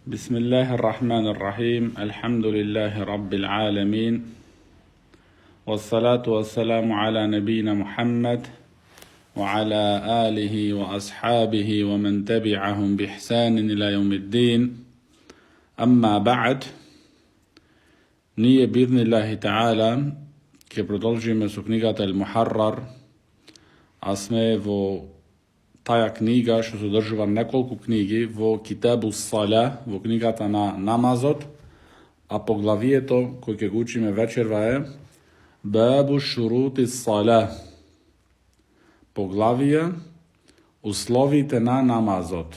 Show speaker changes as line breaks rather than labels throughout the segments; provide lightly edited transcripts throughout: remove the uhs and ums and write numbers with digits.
بسم الله الرحمن الرحيم الحمد لله رب العالمين والصلاة والسلام على نبينا محمد وعلى آله وأصحابه ومن تبعهم بإحسان إلى يوم الدين أما بعد. Nije bi'idhnillahi ta'ala che продолжиме со книгата Al-Muharrar, a sme vo таја книга што содржува неколку книги во Китабу Саля, во книгата на намазот, а поглавието кој ќе го учиме вечерва е Бабу шурути Саля, поглавие условите на намазот.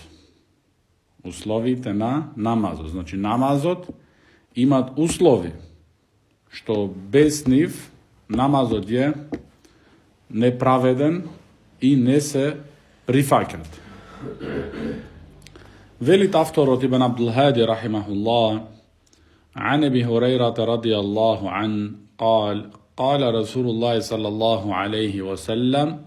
Условите на намазот. Значи намазот имат услови, што без нив намазот е неправеден и не се прифаќат. Велит авторот Ибн Абдул Хади рахимахуллах عن أبي هريرة رضي الله عنه قال قال رسول الله صلى الله عليه وسلم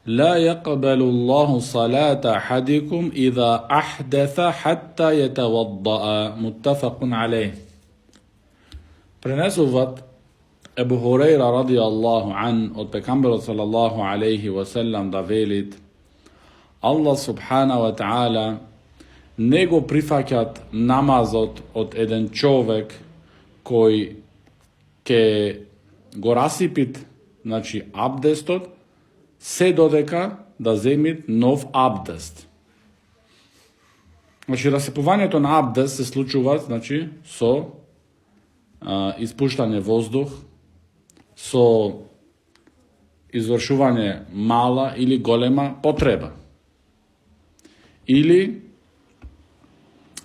لا يقبل الله صلاة أحدكم إذا أحدث حتى يتوضأ متفق عليه. Пренесуваат Ебу Хурейра радијаллаху ан од пекамберот салаллаху алейхи васелам да велит Аллах субхана ва таала не го прифаќат намазот од еден човек кој ќе го расипит, значи абдестот, се додека да земит нов абдест. Значи расипувањето на абдест се случува, значи, со испуштање воздух, со извршување мала или голема потреба. Или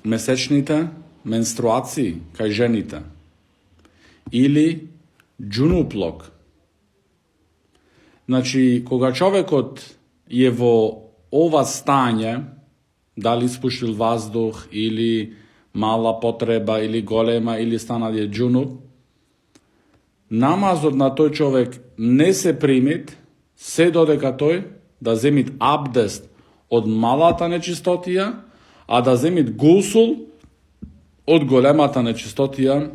месечните менструации кај жените. Или џунуплок. Значи, кога човекот е во ова стање, дали испуштил воздух, или мала потреба, или голема, или станале џунуп, намазот на тој човек не се примит, се додека тој да земит абдест од малата нечистотија, а да земит гусул од големата нечистотија,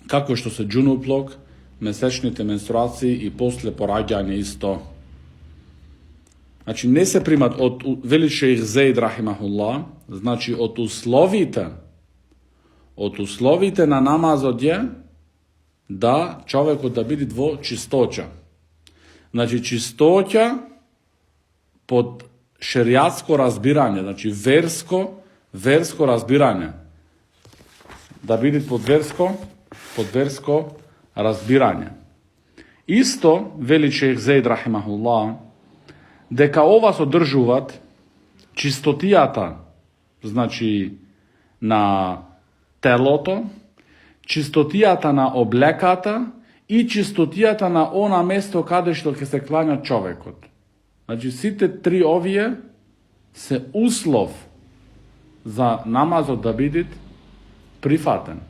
како што се џунуплок, месечните менструации и после пораѓање исто. Значи не се примат од вели шејх Зейд рахимахуллах, значи од условите на намазот е да човекот да биде во чистоќа. Значи чистоќа под шеријатско разбирање, значи верско разбирање. Да биде под верско разбирање. Исто вели шејх Зейд рахимахуллах дека ова содржуваат чистотијата, значи на телото, чистотијата на облеката и чистотијата на она место каде што ќе се клања човекот. Значи сите три овие се услов за намазот да биде прифатен.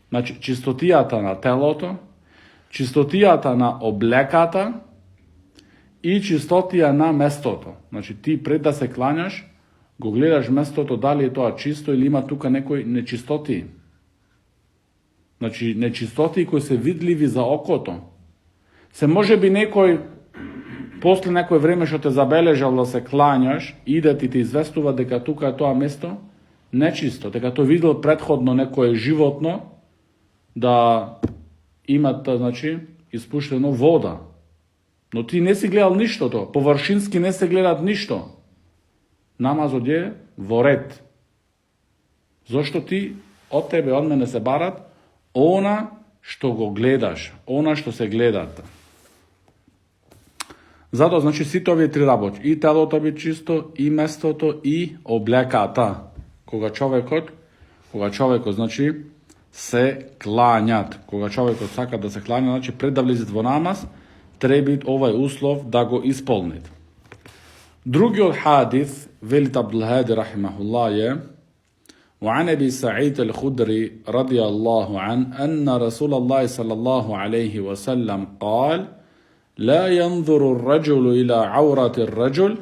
Значи чистотијата на телото, чистотијата на облеката и чистотија на местото. Значи ти пред да се клањаш, го гледаш местото дали е тоа чисто или има тука некои нечистоти. Значи нечистоти кои се видливи за окото. Се може би некој после некој време што те забележал да се клањаш, иде ти те известува дека тука е тоа место нечисто, дека тој видел претходно некое животно да имат, значи, испуштено вода. Но ти не си гледал ништото, површински не се гледат ништо. Намазот е во ред. Зошто ти од тебе, од мене се барат она што го гледаш, она што се гледат. Затоа, значи, сите овие три работи, и телото би чисто, и местото, и облеката. Кога човекот, значи, се клањат. Кога човекот сака да се клања, значи, пред да влезет во намаз, треба овај услов да го исполнит. Другиот хадис, велит Абдул Хади рахимахуллах е وعن أبي سعيد الخدري رضي الله عنه أن رسول الله صلى الله عليه وسلم قال لا ينظر الرجل إلى عورة الرجل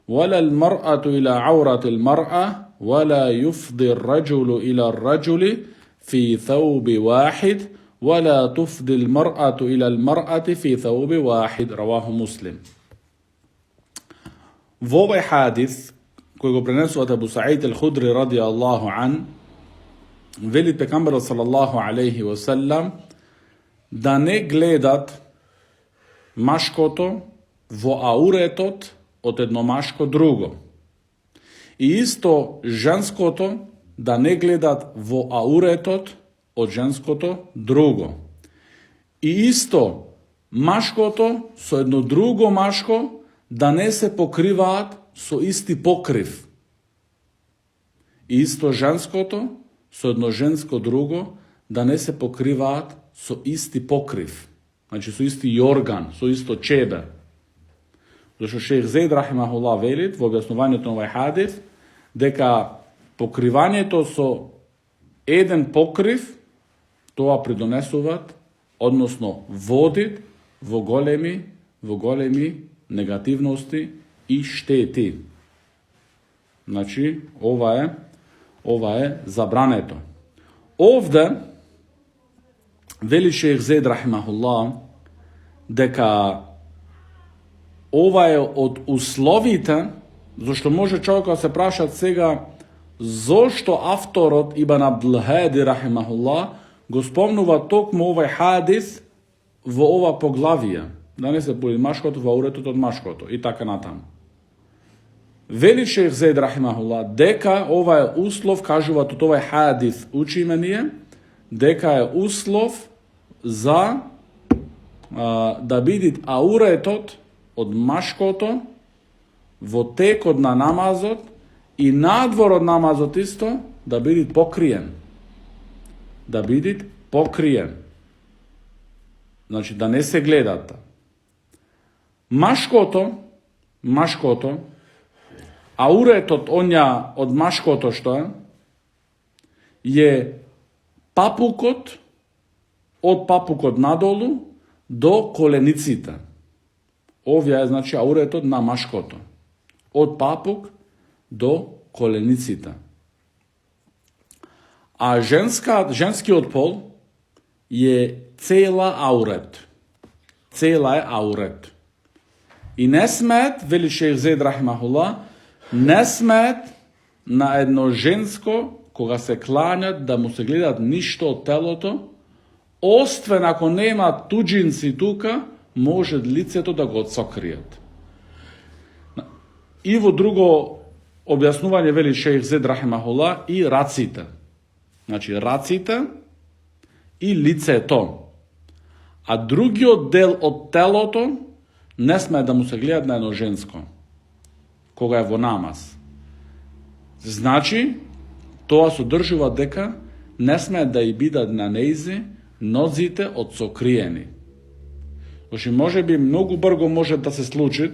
ولا المرأة إلى عورة المرأة ولا يفضي الرجل إلى الرجل في ثوب واحد ولا تفضي المرأة إلى المرأة في ثوب واحد. رواه مسلم. V ovaj hadis koji go prenesu od Abu Sa'id al-Hudri radijallahu an, veli pejgamber sallallahu alaihi wasallam da ne gledat maškoto vo auretot od jedno maško drugo. I isto ženskoto da ne gledat vo auretot od ženskoto drugo. I isto maškoto so jedno drugo maško da ne se pokrivat so isti pokriv. I isto ženskoto so jedno žensko drugo da ne se pokrivat so isti pokriv. Znači su isti jorgan, su isto čebe. Zašto šejh Zaid rahimahullah velit v objasnovanju to ovaj hadis, deka pokrivanje to so eden pokriv, toa pridonesuvat, odnosno vodit v golemi negativnosti i šteti. Znači, ova je zabraneto. Ovde veli šejh Zaid rahimahullah deka ova je od uslovite, zašto može čovjek se prašat sega zašto avtorot Ibn Abdul Hadi rahimahullah go spomnuva tokmo ovaj hadis v ova poglavija. Da ne se boli maškoto v auretot od maškoto i tako natam. Veli šejh Zaid rahimahullah deka ovaj uslov, kažuvat od ovaj hadis uči menije, deka je uslov za da vidit auretot od maškoto vo tek od na namazot i nadvor od namazot isto da vidit pokrijen. Da vidit pokrijen. Znači da ne se gledata. Maškoto, auretot onja od maškoto što je papukot od papukot nadolu do kolenicita. Ovdje je znači auretot na maškoto. Od papuk do kolenicita. A ženski odpol je cela auret. Cela je auret. I ne smet, veli šejh Zaid rahimahullah, ne smet na jedno žensko koga se klanjat da mu se gledat ništa od teloto, ostven ako nema tuđinci tuka, može lice to da go odsokrijet. I vo drugo objasnuvanje veli šejh Zaid rahimahullah i racite. Znači racite i lice to. A drugi del od teloto ne sme da mu se gleda na jedno žensko, koga je vo namaz. Znači, to sudržuva deka ne sme da i bidat na neizi nozite odsokrijeni. Znači, može bi mnogo brgo može da se sluči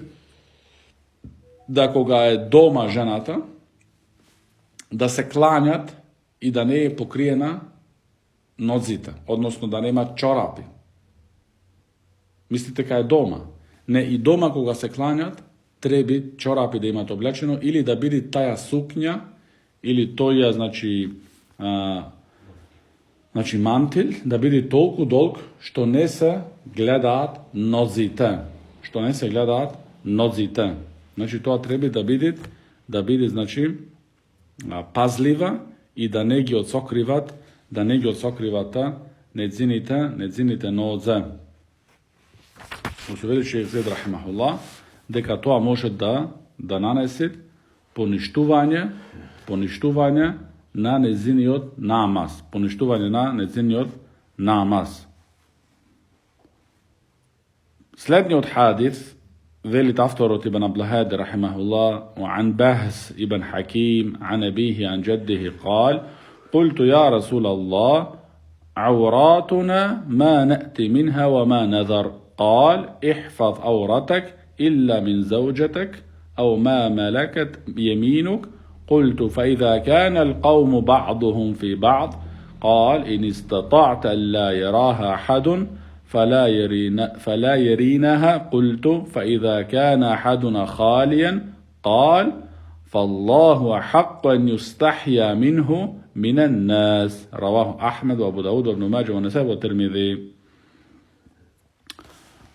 da koga je doma ženata, da se klanjat i da ne je pokrijena nozita, odnosno da nema čorapi. Mislite kada je doma? Ne, i doma koga se klanjat, trebi čorapi da imate oblečeno ili da bili taja suknja ili to je znači mantil, da bili toliko dolg što ne se gledat nozite. Što ne se gledat nozite. Znači to trebi da bili znači pazliva i da negi odsokrivata nedzinite noze. Usveli šejh Zaid rahimahullah deka to može da nanesi poništuvanje na nezini od namaz. Poništuvanje na nezini od namaz. Slednji od hadis velit avtorot Ibn Abdul Hadi rahimahullah وعن بهز ابن حكيم عن أبيه عن جده قال قلت يا رسول الله عوراتنا ما نأتي منها وما نذر قال احفظ عورتك إلا من زوجتك أو ما ملكت يمينك قلت فإذا كان القوم بعضهم في بعض قال إن استطعت ألا يراها أحد فلا يرينها قلت فإذا كان أحدنا خاليا قال فالله أحق أن يستحيا منه من الناس. رواه أحمد وأبو داود وابن ماđe والنسائي والترمذي.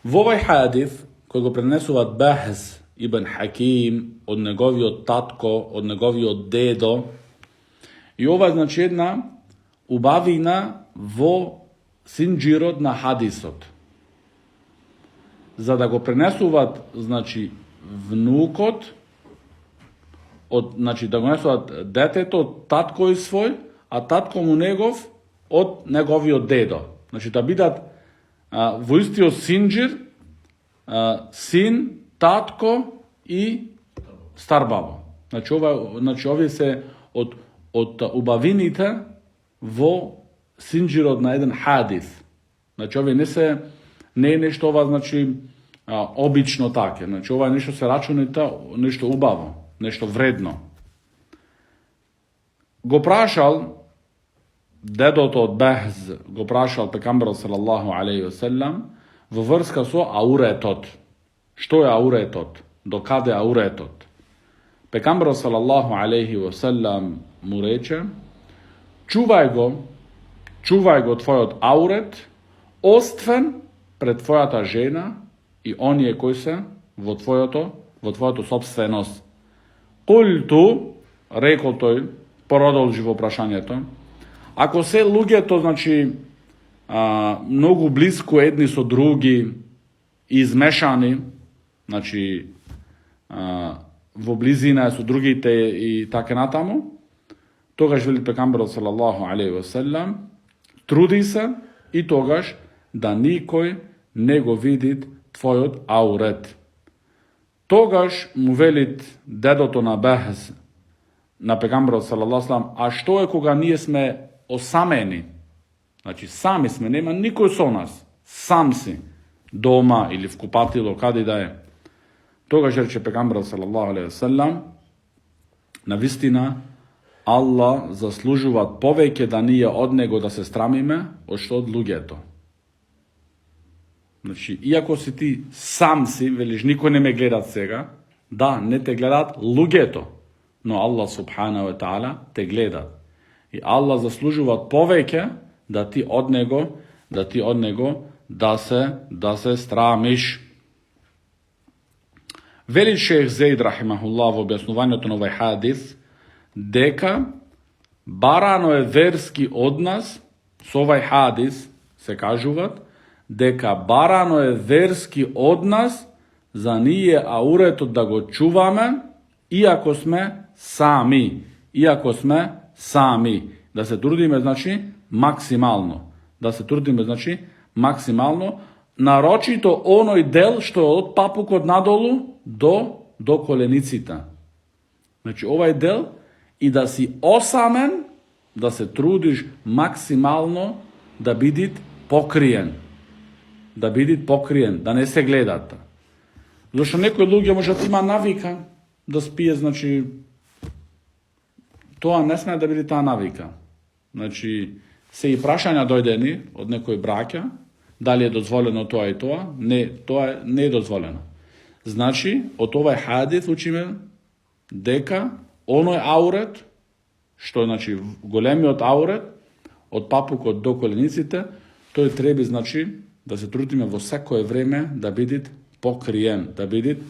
V ovaj hadith koji go prenesuvat Bahz ibn Hakim od njegovio tatko, od njegovio dedo, i ova znači jedna ubavina vo sinđirod na hadisot. Za da go prenesuvat znači vnukot, znači da go nesuvat deteto od tatko svoj, a tatko mu njegov od njegovio dedo. Znači da bidat vojstio sinđir, sin, tatko i starbabo. Znači ovi se od ubavinite vo sinđirod na jedan hadis. Znači ovi ne je nešto ova znači obično take. Znači ovaj nešto se računita, nešto ubavo, nešto vredno. Go prašal dedo to od Bahz, go prašal pekambero sallallahu alaihi wasallam, v vrska so auretot. Što je auretot? Do kada je auretot? Pekambero sallallahu alaihi wasallam mu reče, čuvaj go tvoj od auret, ostven pred tvojata žena i on je koji se vo tvojoto sobstvenost. Kultu, rekao toj, porodolži vo prašanje to, ako se luge to znači mnogo blisko jedni su drugi, izmešani, znači v blizina su drugi te i tako natamo, togaž veli pekambero sallallahu alaihi wasallam, trudi se i togaž da nikoj nego vidit tvoj auret. Togaž mu velit dedoto na Bahz, na pekambero sallallahu alaihi wasallam, a što je koga nije sme osameni? Znači sami sme, nema nikoj so nas, sam si, doma ili v kupatilo, kada da je. Toga reče pekambero sallallahu alaihi wasallam, na vistina Allah zaslužuvat poveke da nije od nego da se stramime, od što od lugeto. Znači, iako si ti sam si, veliš, niko ne me gledat svega, da, ne te gledat lugeto, no Allah subhanahu wa ta'ala te gledat. I Allah zaslužuvat poveke da ti od nego da se stramiš. Veli šejh Zeid rahimahullah v objasnovanju to ovaj hadis, deka barano je verski odnos, s ovaj hadis se kažuvat, deka barano je verski odnos za nije aureto da go čuvame, iako sme sami. Da se trudime, znači, maksimalno. Naročito onoj del što je od papuka od nadolu do kolenicita. Znači, ovaj del i da si osamen, da se trudiš maksimalno da bidit pokrijen. Da ne se gledata. Zašto nekoj drugi možda ima navika da spije, znači, to ne smije da bili ta navika. Znači, se i prašanja dojdeni od nekoj braka, da li je dozvoljeno to i to, ne, to je nedozvoljeno. Znači, od ovaj hadis učime deka ono je auret, što je znači golemi od auret, od papuka do kolenicite, to je trebi znači da se trudimo vo svako vreme da bidit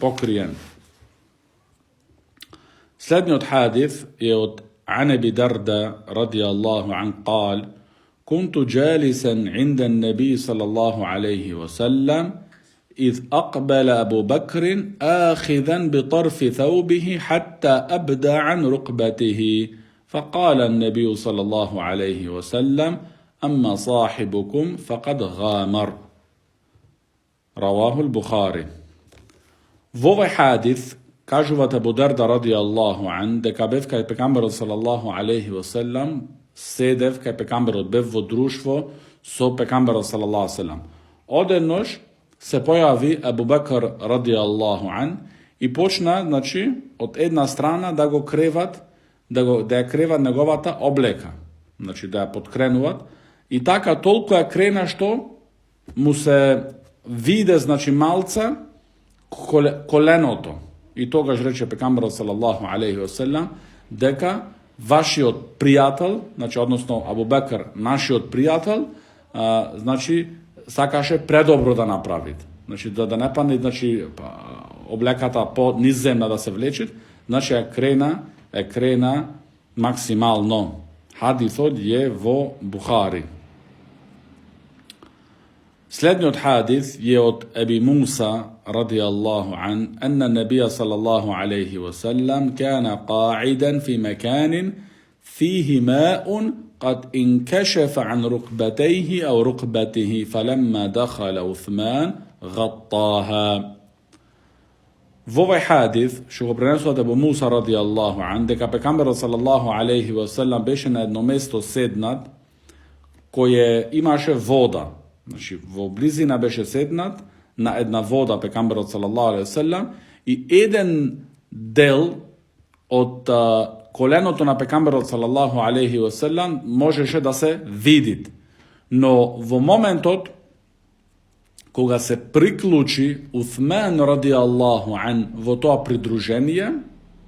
pokrijen. Slednji od hadis je od Anebi Darda radijallahu an qal, kuntu jalisan inda nabi sallallahu alaihi wasallam, إذ أقبل أبو بكر آخذا بطرف ثوبه حتى أبدى عن ركبته فقال النبي صلى الله عليه وسلم أما صاحبكم فقد غامر. رواه البخاري. V ovaj hadith kažuvat Abu Darda radijallahu an, deka bev kaj pekambero sallallahu alaihi wasallam sedev kaj pekambero bev vo društvo so pekambero sallallahu alaihi wasallam. Odenoš se pojavi Abu Bakr radijallahu an i počna, znači, od jedna strana da go krevat, da je krevat njegovata obleka. Znači, da je potkrenuvat. I taka toliko je krena što mu se vide, znači, malca kolenoto. и тогаш рече пекамберот салаллаху алейхи ва селам дека вашиот пријател, значи односно Абу Бекр, нашиот пријател, значи сакаше предобро да направи. Значи да не падне, значи облеката по низемна да се влечи, значи е крена максимално. Хадисот е во Бухари. Следниот хадис е од Еби Муса радијаллаху ан, анна набија салаллаху алейхи ва саллам кана قاعدا في مكان فيه ماء قد انكشف عن ركبتيه أو ركبته فلما دخل عثمان غطاها. Во овој хадис, што го пренесува Ебу Муса радијаллаху ан, дека пекамберот салаллаху алейхи ва саллам беше на едно место седнат, кое имаше вода. Значи, во близина беше седнат на една вода пекамберот салаллаху алейхи ва саллам и еден дел од коленото на пекамберот салаллаху алейхи ва саллам можеше да се види. Но во моментот кога се приклучи Уthman радијаллаху ан во тоа придружение,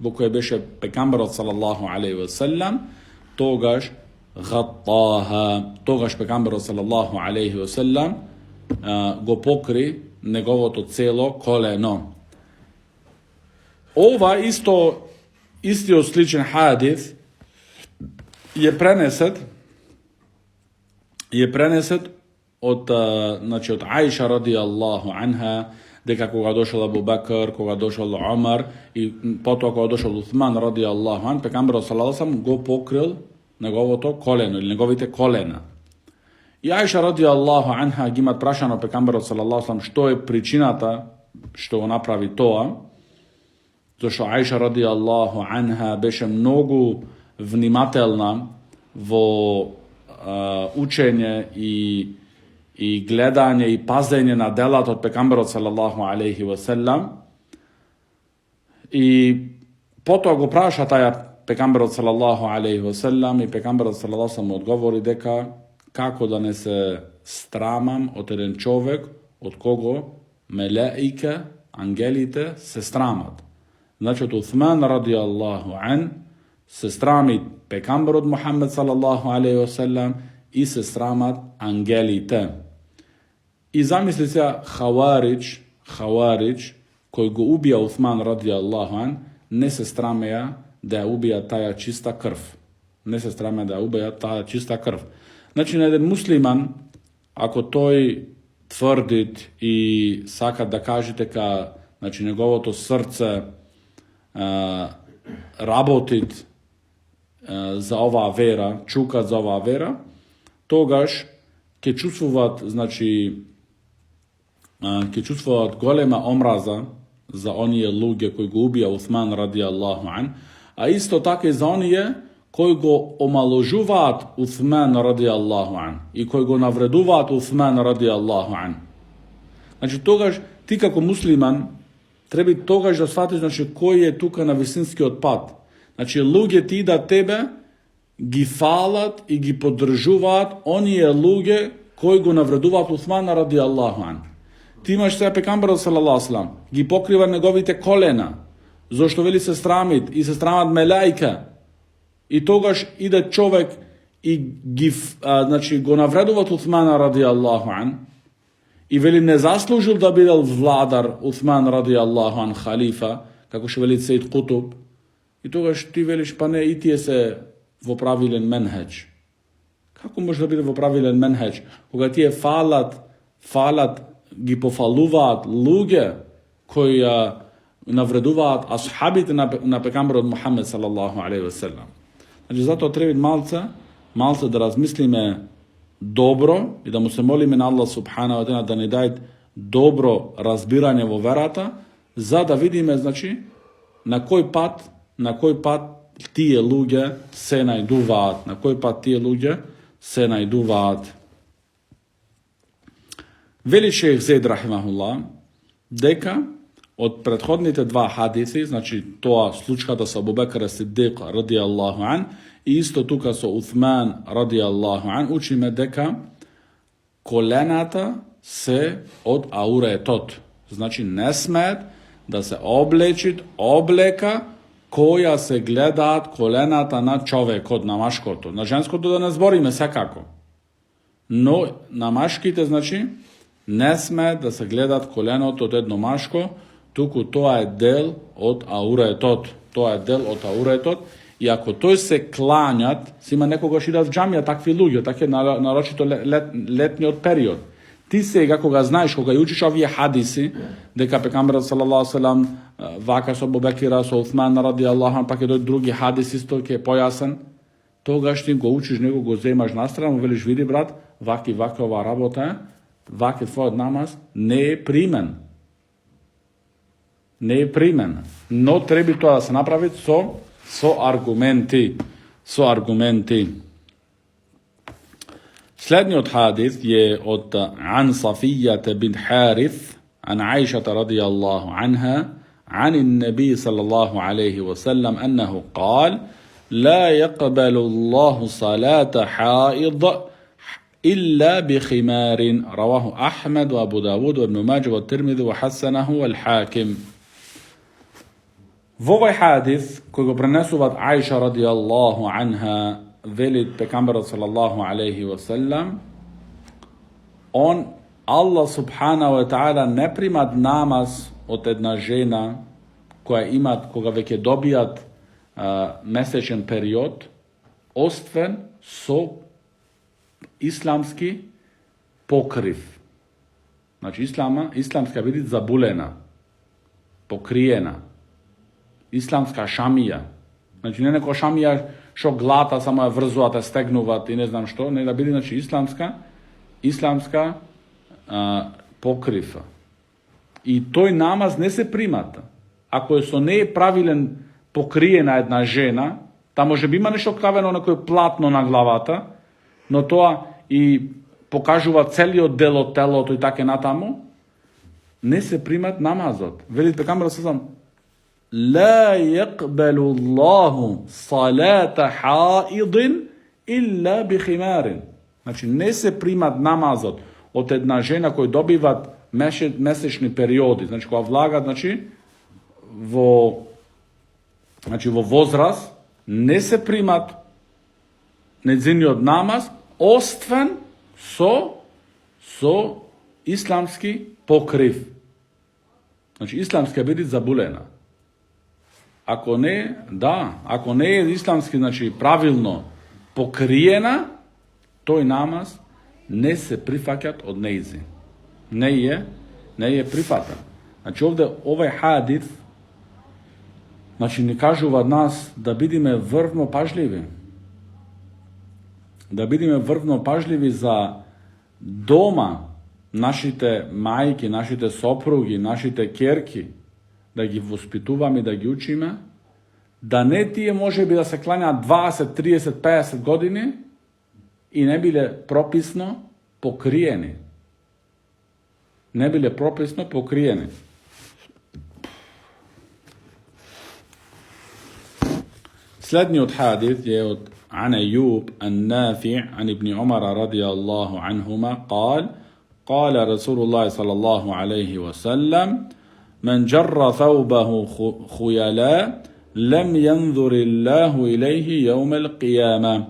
во кое беше пекамберот салаллаху алейхи ва саллам, тогаш пекамберот салаллаху алейхи ва саллам го покри неговото цело колено. Ова истиот сличен хадис е пренесет од Аиша радијаллаху анха, дека кога дошол Абу Бекр, кога дошол Омар и потоа кога дошол Уthman радијаллаху ан, пекамберот салаллаху алейхи ва саллам го покрил неговото колено или неговите колена. И Аиша радијаллаху анха ги имат прашано пекамберот салаллаху алейхи ва саллам што е причината што го направи тоа, зашто Аиша радијаллаху анха беше многу внимателна во учење и гледање и пазење на делата од пекамберот салаллаху алейхи ва селам. И потоа го праша таја пекамберот салаллаху алейхи ва селам и пекамберот салаллаху алейхи ва селам одговори дека како да не се страмам од еден човек од кого мелаика, ангелите се страмат. Значи од Уthman радијаллаху ан се страми пекамберот Мухаммед салаллаху алейхи ва селам и се страмат ангелите. И замисли се Хаваридж, кој го убија Уthman радијаллаху ан, не се страмеа да ја убија таја чиста крв. Значи, на еден муслиман, ако тој тврди и сака да каже дека значи, неговото срце работит за оваа вера, чукат за оваа вера, тогаш ќе чувствуваат, значи, ќе чувствуваат голема омраза за оние луѓе кои го убија Уthman радијаллаху ан, а исто така и за оние кои го омаложуваат Уthman радијаллаху ан и кои го навредуваат Уthman радијаллаху ан. Значи, тогаш ти како муслиман треба тогаш да сватиш, значи, кој е тука на вистинскиот пат. Значи, луѓе да тебе ги фалат и ги поддржуваат оние луѓе кои го навредуваат Уthman радијаллаху ан. Ти имаш сега пекамберот салаллаху алейхи ва саллам, ги покрива неговите колена, зашто вели се страмит и се страмат мелаика. И тогаш иде човек и ги значи го навредуваат Уthman радијаллаху ан и вели не заслужил да биде владар Уthman радијаллаху ан, халифа, како што вели Сеид Кутуб. И тогаш ти велиш, па не, и тие се во правилен менхедж. Како може да биде во правилен менхедж? Кога тие фалат, ги пофалуваат луѓе кои навредуваат асхабите на пекамберот Мухаммед салаллаху алейхи ва саллам. Значи, затоа треба малце да размислиме добро и да му се молиме на Аллах субханаху ва таала да ни даде добро разбирање во верата, за да видиме, значи, на кој пат тие луѓе се најдуваат. Вели шејх Зейд рахимахуллах дека од претходните два хадиси, значи тоа случката со Абу Бекр Сидик радијаллаху ан и исто тука со Уthman радијаллаху ан, учиме дека колената се од ауретот. Значи не смеат да се облечит облека која се гледаат колената на човекот, на машкото. На женското да не збориме секако. Но на машките, значи, не сме да се гледаат коленото од едно машко, туку тоа е дел од ауретот. Тоа е дел од ауретот. И ако тој се клањат, си има некогаш идат в џамија такви луѓе, така нарочито летниот период. Ти сега, кога знаеш, кога ја учиш овие хадиси, дека пекамберот салаллаху селам вака со Абу-Бекира, со Усман ради Аллах, пак и дојде други хадиси, што ќе е појасен, тогаш ти го учиш, него го земаш настрана, велиш, види брат, ваки ова работа е, ваки твојот намаз не е примен. Не е примен. Но треба тоа да се направи со аргументи. Со аргументи. Следниот хадис е од Ан Сафијата бин Харис, عن عائشة رضي الله عنها عن النبي صلى الله عليه وسلم أنه قال لا يقبل الله صلاة حائض إلا بخمار رواه أحمد وأبو داود وابن ماجه والترمذي وحسنه والحاكم. Во овој хадис, кој го пренесуваат Аиша радијаллаху анха, велит пекамберот салаллаху алейхи ва саллам, Аллах субханаху ва таала не примат намаз од една жена која имат, кога веќе добијат месечен период, освен со исламски покрив. Значи, исламска биде забулена, покриена. Исламска шамија. Значи, не некоја шамија шо глата, само ја врзуваат, ја стегнуваат и не знам што, не да биде, значи, исламска покрив. И тој намаз не се примата. Ако е со не правилен покриена една жена, та може би има нешто кавено на кој платно на главата, но тоа и покажува целиот дел од телото и така натаму, не се примат намазот. Велит пекамберот салаллаху لا يقبل الله صلاة حائض إلا بخمار. Значи, не се примат намазот од една жена кој добиват месечни периоди, значи кога влагат, во возраст, не се примат нејзиниот намаз, освен со исламски покрив. Значи, исламска биде забулена. Ако не е исламски, значи правилно покриена, тој намаз не се прифаќат од нејзи. Не е прифатен. Значи овде овој хадис, значи ни кажува нас да бидеме врвно пажливи. Да бидеме врвно пажливи за дома нашите мајки, нашите сопруги, нашите ќерки, да ги воспитуваме и да ги учиме, да не тие може би да се кланjaат 20, 30, 50 години и не биле прописно покриени. Не биле прописно покриени. Следниот хадис е од عن أيوب النافع عن ابن عمر رضي الله عنهما قال رسول الله صلى الله عليه وسلم من جر ثوبه خيلاء لم ينظر الله إليه يوم القيامة.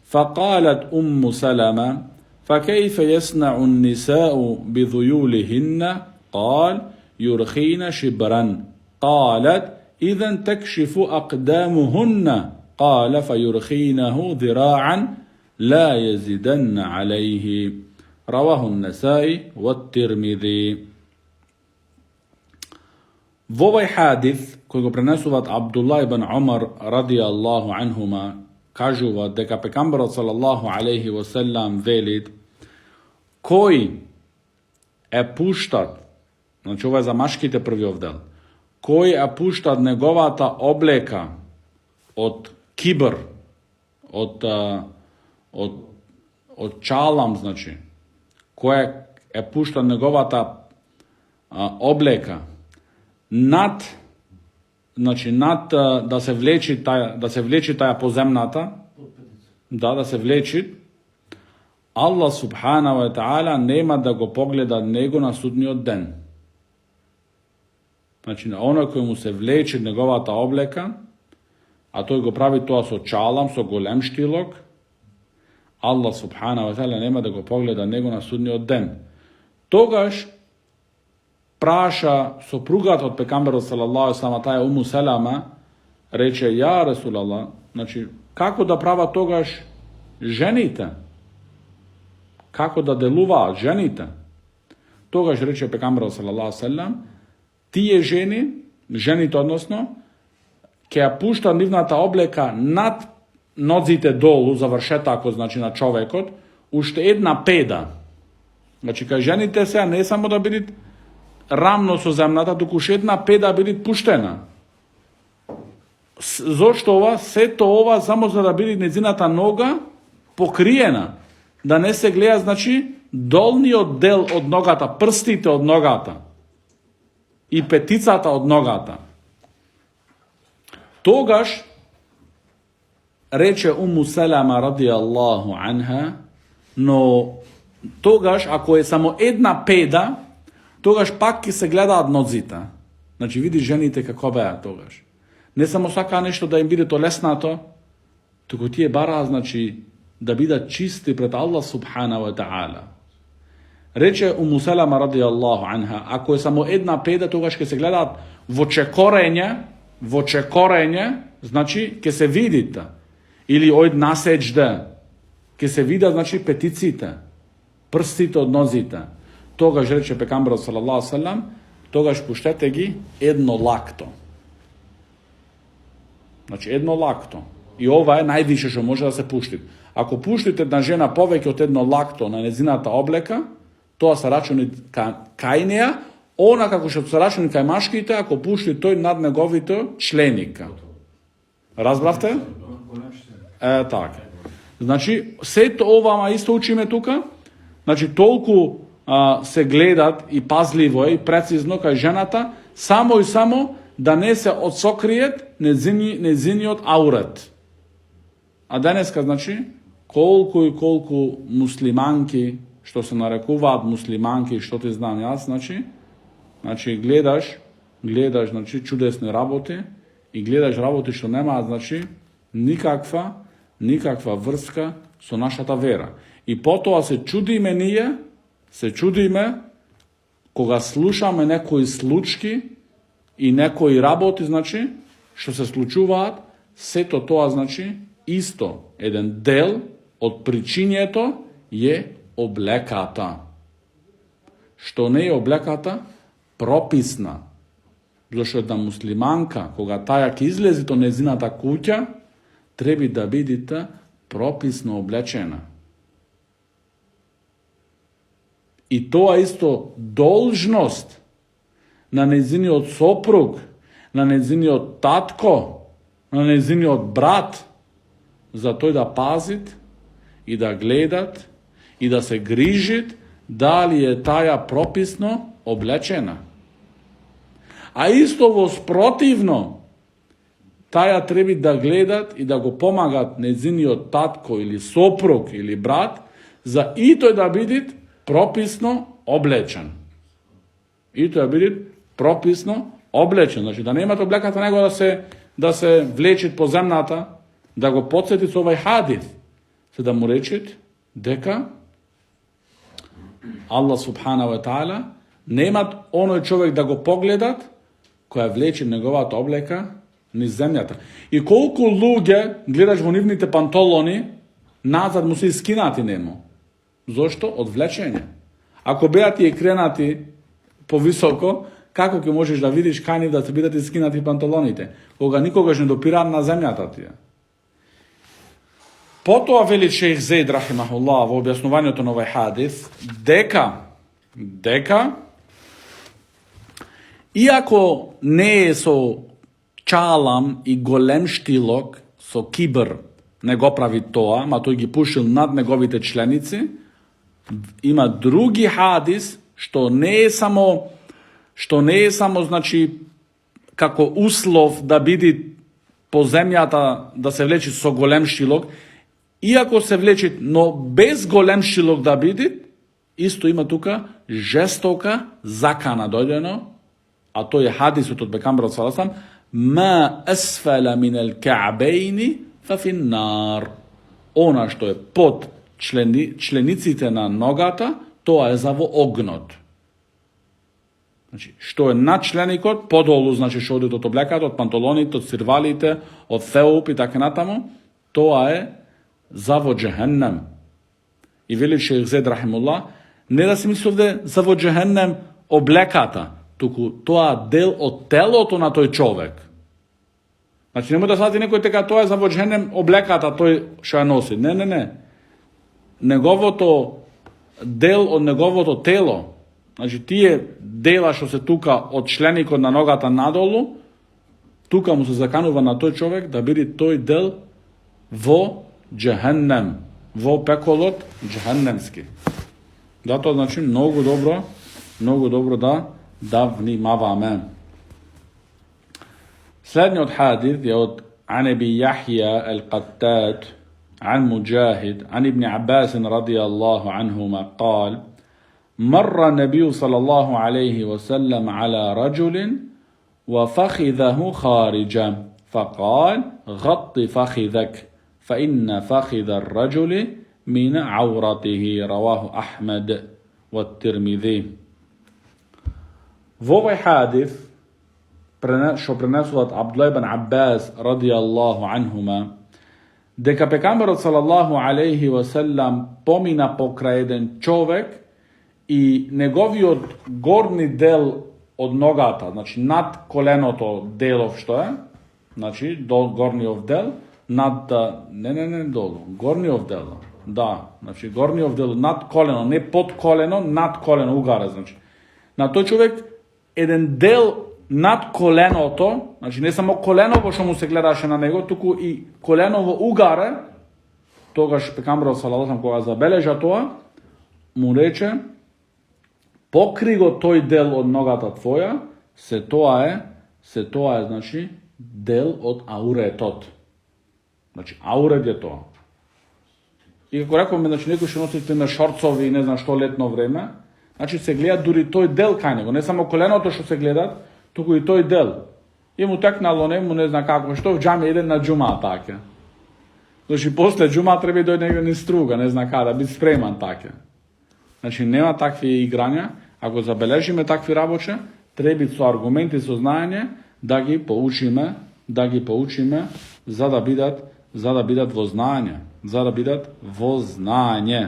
فقالت أم سلمة فكيف يصنع النساء بذيولهن؟ قال يرخين شبرا. قالت إذا تكشف أقدامهن. قال فيرخينه ذراعا لا يزدن عليه. رواه النسائي والترمذي. Во овој хадис, кој го пренесуваат Абдулlah ибн Умар радијаллаху анхума, кажува дека пекамберот салаллаху алейхи ва селам велит, кој е пуштат, значи ова е за машките првиот дел, кој е пуштат неговата облека од кибр, од чалам, значи, кој е пуштат неговата облека над да се влечи таја поземната, да се влечи, Аллах субханаху ва таала нема да го погледа него на судниот ден. Значи, на оној кој му се влече неговата облека, а тој го прави тоа со чалам, со голем штилок, Allah subhanahu wa ta'ala нема да го погледа него на судниот ден. Тогаш праша сопругата од пекамберот салаллаху алейхи ва салам, таа Уму Селама, рече: ја Расулаллах, значи како да прават тогаш жените? Како да делуваат жените? Тогаш рече пекамберот салаллаху алейхи ва салам: тие жените односно, ќе ја пушта нивната облека над нозите долу, завршетакот, значи на човекот, уште една педа. Значи, кај жените сега не само да бидат рамно со земната, туку уште една педа бидат пуштена. Зошто ова? Сето ова само за да биде незината нога покриена. Да не се гледа, значи, долниот дел од ногата, прстите од ногата и петицата од ногата. Тогаш рече Уму Селама радијаллаху анха, но тогаш, ако е само една педа, тогаш пак ќе се гледаат нозите. Значи, види жените како беа тогаш. Не само сака нешто да им биде то леснато, туку тие бараа, значи, да бидат чисти пред Аллах субхана ва таала. Рече Уму Селама радијаллаху анха, ако е само една педа, тогаш ќе се гледаат во чекорење, значи, ќе се видите. Или од насеџда, ќе се видат, значи, петиците, прстите од нозите. Тогаш рече пекамберот салаллаху алейхи ва салам, тогаш пуштете ги едно лакто. Значи, едно лакто. И ова е највише што може да се пушти. Ако пуштите една жена повеќе од едно лакто на незината облека, тоа се рачуни кај неа, она како што се рачуни кај машките, ако пушти тој над неговите членика. Разбравте? Така. Значи, сето ова, ама исто учиме тука, значи, толку се гледат и пазливо и прецизно кај жената, само и само да не се отсокриет незиниот аурет. А денеска, значи, колку и колку муслиманки, што се нарекуваат муслиманки, што ти знам јас, значи гледаш, значи, чудесни работи и гледаш работи што немаат, значи, никаква врска со нашата вера. И потоа се чудиме кога слушаме некои случки и некои работи, значи, што се случуваат, сето тоа, значи, исто, еден дел од причињето е облеката. Што не е облеката? Прописна. Зашто една муслиманка, кога таја ќе излези до незината куќа, треба да бидите прописно облечена. И тоа исто должност на незиниот сопруг, на незиниот татко, на незиниот брат, за тој да пазит и да гледат и да се грижит дали е таја прописно облечена. А исто во спротивно, таја треба да гледат и да го помагат незиниот татко или сопруг или брат, за и тој да биде прописно облечен. И тој да биде прописно облечен. Значи, да немате облеката него да се влечит по земната, да го подсети со овај хадис, се да му речет дека Аллах субхана ва таала немат оној човек да го погледат која влече неговата облека низ земјата. И колку луѓе гледаш во нивните пантолони, назад му се искинати нему. Зошто? Од влечење. Ако беа тие кренати повисоко, како ќе можеш да видиш кај нив да се бидат искинати пантолоните, кога никогаш не допираат на земјата тие? Потоа вели шејх Зейд рахимахуллах во објаснувањето на овој хадис, дека иако не е со чалам и голем штилок, со кибр не го прави тоа, ма тој ги пушил над неговите членици, има други хадис што не е само значи како услов да биде по земјата да се влечи со голем штилок, иако се влечи, но без голем штилок да биде, исто има тука жестока закана дојдено a to je hadisut od pejgambera sallallahu alejhi ve sellem, ma asfala min al-ka'bayn fa fi an-nar. Ona što je pod členicite na nogata, to je za ognot. Znači, što je nad členikot, podolu, znači što ode od oblekata, od pantolonite, od sirvalite, od theup i tako natamo, to je za džehennem. I veli šejh Zed rahimullah, ne da se misli ovdje za džehennem oblekata, to je del od teloto na toj čovek. Znači, nemoj da shvati nekoj teka, to je za džehennem oblekata, to je što je nosi. Ne. Njegovo to del od njegovo to telo. Znači, tije dela što se tuka od členikot na nogata nadolu, tuka mu se zakanuva na toj čovek da bili toj del vo džehennem, vo pekolot džehennemski. Zato znači mnogo dobro da vnimavame. Slednji od hadith je od Anebi Jahja al-Qattad an Mujahid an Ibn Abbas radijallahu anhuma قال مر النبي صلى الله عليه وسلم على رجل وفخذه خارجا فقال غط فخذك فإن فخذ الرجل من عورته رواه أحمد والترمذي. V ovaj hadith što prenesovat Abdullah ibn Abbas radijallahu anhuma, deka pejgamber sallallahu alaihi wasallam pomina pokraj jedan čovek i njegovi od gornji del od nogata, znači nad kolenoto delov što je, znači gornjov del, gornjov del, da, znači gornjov del nad koleno, ne pod koleno, nad koleno ugara, znači. Na to čovjek, jedan del nad kolenoto, znači ne samo kolenovo što mu se gledaše na nego, tuku i kolenovo ugare, toga pejgamber sallallahu alejhi ve sellem koga zabeleža to, mu reče, pokrigo toj del od nogata tvoja, se to je znači del od auretot. Znači auret je to. I kako rekao mi, znači neko što nosite na šorcovi i ne znam što letno vreme, znači se gleda duri toj del kaj nego, ne samo koleno to što se gleda, tuku i toj del. I mu teknalo, ne znam kako, što v džami ide na džuma take. Znači posle džuma treba dojde nego struga, ne znam kada, biti spreman take. Znači, nema takve igranja. Ako zabeležime takve raboče, treba su argumenti, su znanje, da gi poučime, za da bidat voznanje.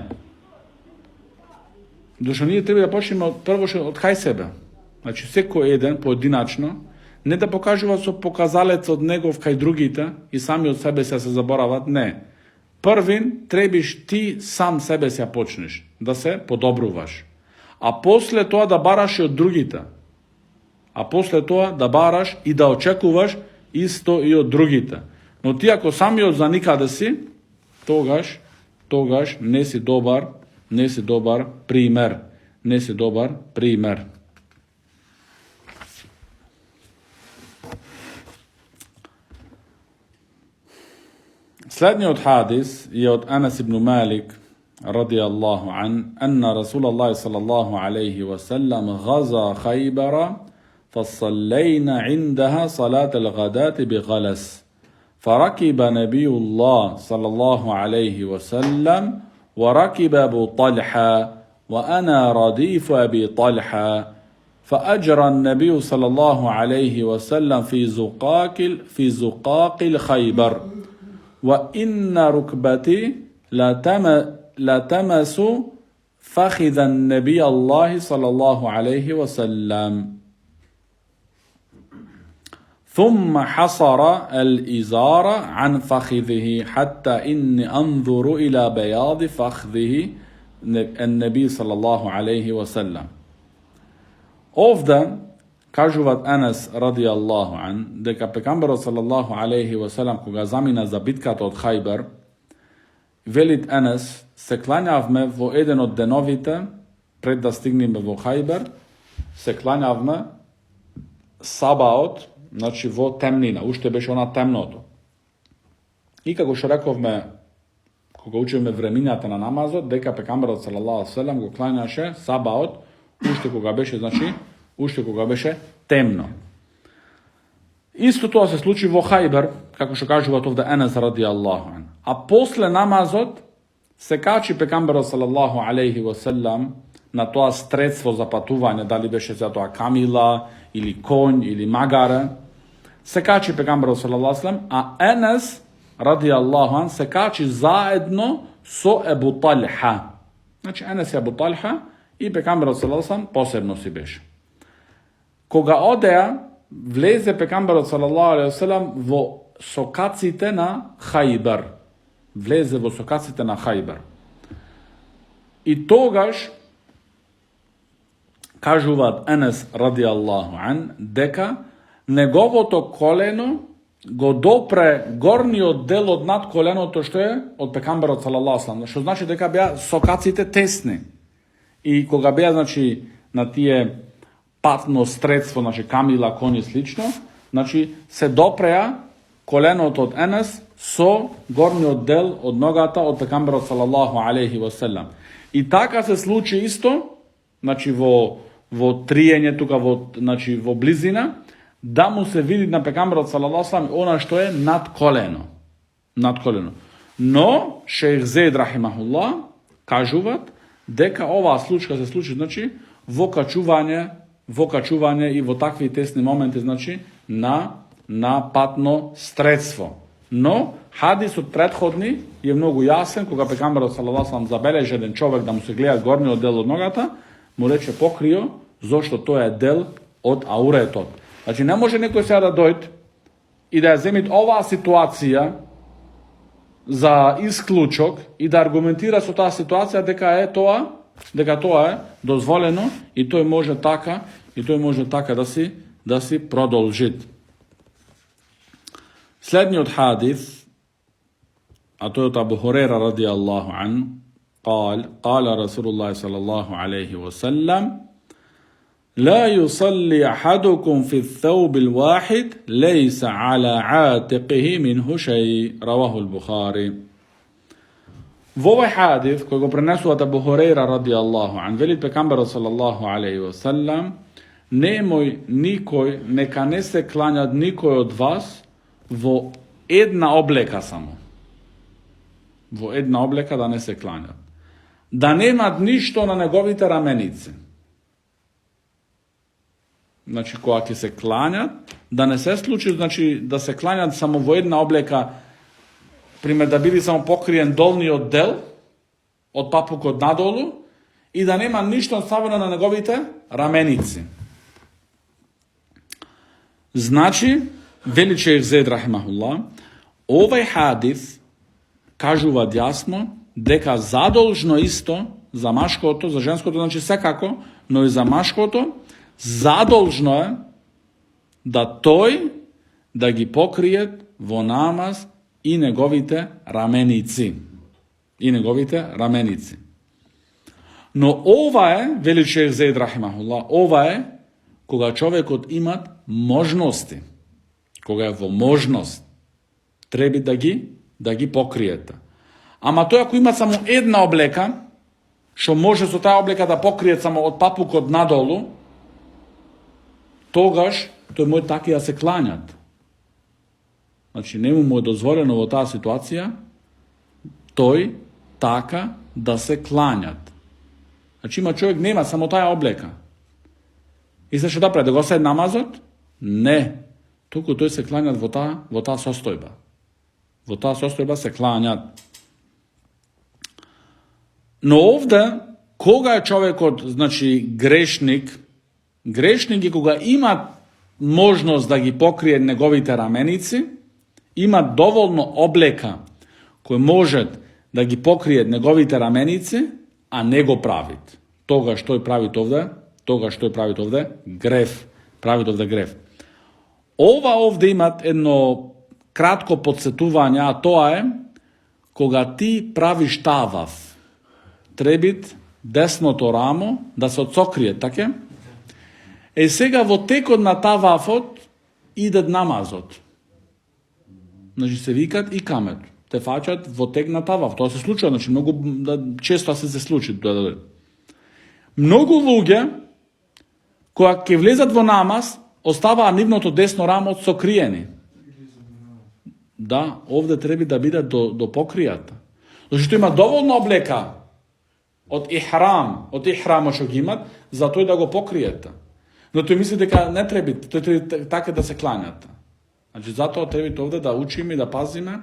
Došto nije treba da počnemo prvo od kaj sebe. Znači, всеко jedan pojedinačno, ne da pokažu vas pokazalec od negov kaj drugite i sami od sebe se zaboravat, ne. Prvin trebiš ti sam sebe se počneš, da se podobruvaš. A posle toga da baraš i od drugita. A posle toga da baraš i da očekuvaš isto i od drugita. No ti ako sami od za nikada si, togaš nesi dobar primer. Slednji od hadis je od Anas ibn Malik radijallahu anna Rasulallah sallallahu alaihi wa sallam gaza Khaybara فصلينا عندها صلاة الغداة بغلس فركب نبي الله صلى الله عليه وسلم وركب أبو طلحة وأنا رديف أبي طلحة فأجرى النبي صلى الله عليه وسلم في زقاق الخيبر وإن ركبتي لا تمس فخذ النبي الله صلى الله عليه وسلم ثم حصر الإزار عن فخذه حتى إني أنظر إلى بياض فخذه النبي صلى الله عليه وسلم. Ovdje kažuvat Anas radijallahu an, deka pejgamber sallallahu alaihi wasallam koga zamina za bitkat od Khaybar, velit Anas, se klanjavme vo jedan od denovite, pred da stignime vo Khaybar, se klanjavme sabaot, znači vo temnina, ušte beše ona temnoto. I kako što rekovme, koga učime vreminjata na namazot, deka pejgamber sallallahu alaihi wasallam go klanjaše sabaot, ušte koga beše темно. Исто тоа се случи во Хајбер, како што кажуваат овде Енес радијаллаху ан. А после намазот се качи пекамберот салаллаху алейхи ва селам на тоа средство за патување, дали беше за тоа камила или конј или магаре. Се качи пекамберот салаллаху алейхи ва селам, а Енес радијаллаху ан се качи заедно со Ебу Талха. Значи Енес и Ебу Талха и пекамберот салаллаху алейхи ва селам посебно си беше. Кога одеа, влезе пекамберот салаллаху алейхи ва селам во сокаците на Хајбер. Влезе во сокаците на Хајбер. И тогаш кажуваат Енес радијаллаху ан дека неговото колено го допре горниот дел од над коленото што е од пекамберот салаллаху алейхи ва селам, што значи дека беа сокаците тесни. И кога беа значи на тие патно средство, значи камила, кони и слично, значи се допреа коленото од Енес со горниот дел од ногата од пекамберот салаллаху алейхи ва селам. И така се случи исто, значи во триење тука значи во близина, да му се види на пекамберот салаллаху алейхи ва селам она што е над колено. Над колено. Но шејх Зейд рахимахуллах кажуваат дека оваа случка се случи значи во качување и во такви тесни моменти значи на патно средство. Но хадисот претходни е многу јасен, кога пекамберот салаллаху алейхи ва селам забележи еден човек да му се гледа горниот дел од ногата, му рече покрио, зошто тоа е дел од ауретот. Значи не може некој сега да дојде и да ја земит оваа ситуација за исклучок и да аргументира со таа ситуација дека тоа е дозволено и тој може така да си продолжи. Следниот хадис, а тој од Абу Хурейра радијаллаху ан, قال رسول الله صلى الله عليه وسلم لا يصلي أحدكم في الثوب الواحد ليس على عاتقه منه شيء رواه البخاري. Во овој хадис кој го пренесуваат Абу Хурейра радијаллаху ан, вели пекамберот салаллаху алейхи ва селам, нека не се клањат никој од вас во една облека само. Во една облека да не се клањат. Да немат ништо на неговите раменици. Значи, кога ќе се клањат, да не се случи, значи, да се клањат само во една облека, пример, да биде само покриен долниот дел, од папукот надолу, и да нема ништо ставено на неговите раменици. Значи, вели шејх Зейд рахимахуллах, овој хадис кажува јасно дека задолжно исто за машкото, за женското, значи секако, но и за машкото, задолжно е да тој да ги покриет во намаз и неговите раменици. Но ова е, вели шејх Зейд рахимахуллах, ова е кога човекот имат можности. Кога е во можност, треба да ги покриете. Ама тој ако има само една облека, што може со таа облека да покрие само од папукот надолу, тогаш тој може така да се клањат. Значи не му е дозволено во таа ситуација тој така да се клањат. Значи има човек нема само таа облека. И се што да прави, да го седне намазот? Не. Туку тој се клањат во таа состојба. Во таа состојба се клањат. Но овде, кога е човекот, значи, грешник е кога има можност да ги покрие неговите раменици, има доволно облека кој може да ги покрие неговите раменици, а не го правит. Тогаш тој правит овде греф. Ова овде имат едно кратко подсетување, а тоа е кога ти правиш таваф, требит десното рамо да се отсокрие, така? Сега во текот на тавафот идет намазот. Значи се викат и камет. Те фаќат во тек на таваф. Тоа се случува, значи многу често се случи. Многу луѓе кога ќе влезат во намаз, остава нивното десно рамо сокриени. Да, овде треба да биде до покријата. Зашто има доволно облека од ихрама што ги имат, за тој да го покриете. Но тој мисли дека не треба, тој треба така да се кланјат. Значи, затоа треба овде да учиме и да пазиме.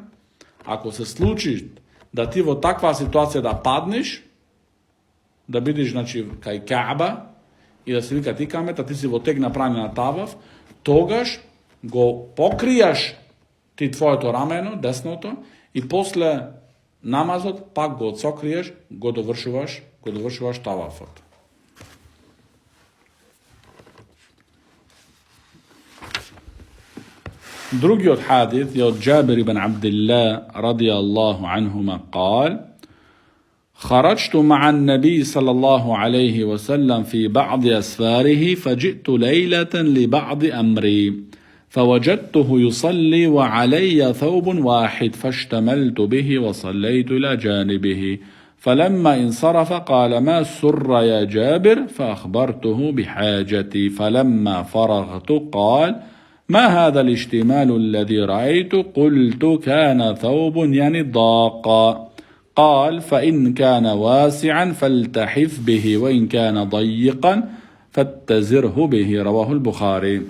Ако се случи да ти во таква ситуација да паднеш, да бидеш, значи, кај Кааба и да се вика ти камета, ти си во тег направена тавав, тогаш го покријаш ти твоето рамено, десното, и после намазот пак го отсокриеш, го довршуваш тавафот. Другиот хадис е од Джабир ибн Абдилlah رضي الله عنهما قال: خرجت مع النبي صلى الله عليه وسلم في بعض أسفاره فجئت ليلة لبعض أمري فوجدته يصلي وعلي ثوب واحد فاشتملت به وصليت إلى جانبه فلما انصرف قال: ما السر يا جابر؟ فأخبرته بحاجتي فلما فرغت قال: ما هذا الاشتمال الذي رأيت؟ قلت: كان ثوب يعني ضاقا. قال: فإن كان واسعا فالتحف به وإن كان ضيقا فاتزره به. رواه البخاري.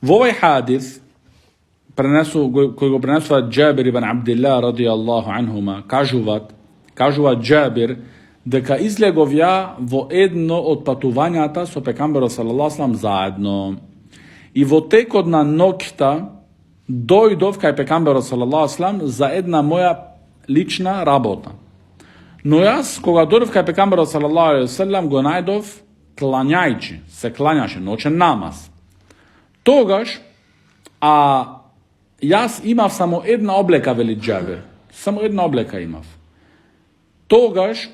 Во овој хадис кој го пренесува Джабир ибн Абдилlah радијаллаху анхума, кажува Джабир дека излегов ја во едно од патувањата со пекамберот салаллаху алейхи заедно. И во текот на ноќта дојдов кај пекамберот салаллаху алейхи за една моја лична работа. Но јас кога дојдов кај пекамберот салаллаху алейхи го најдов клањајќи, се клањаше ноќен намаз. Тогаш, јас имав само една облека, вели Джабир. Само една облека имав. Тогаш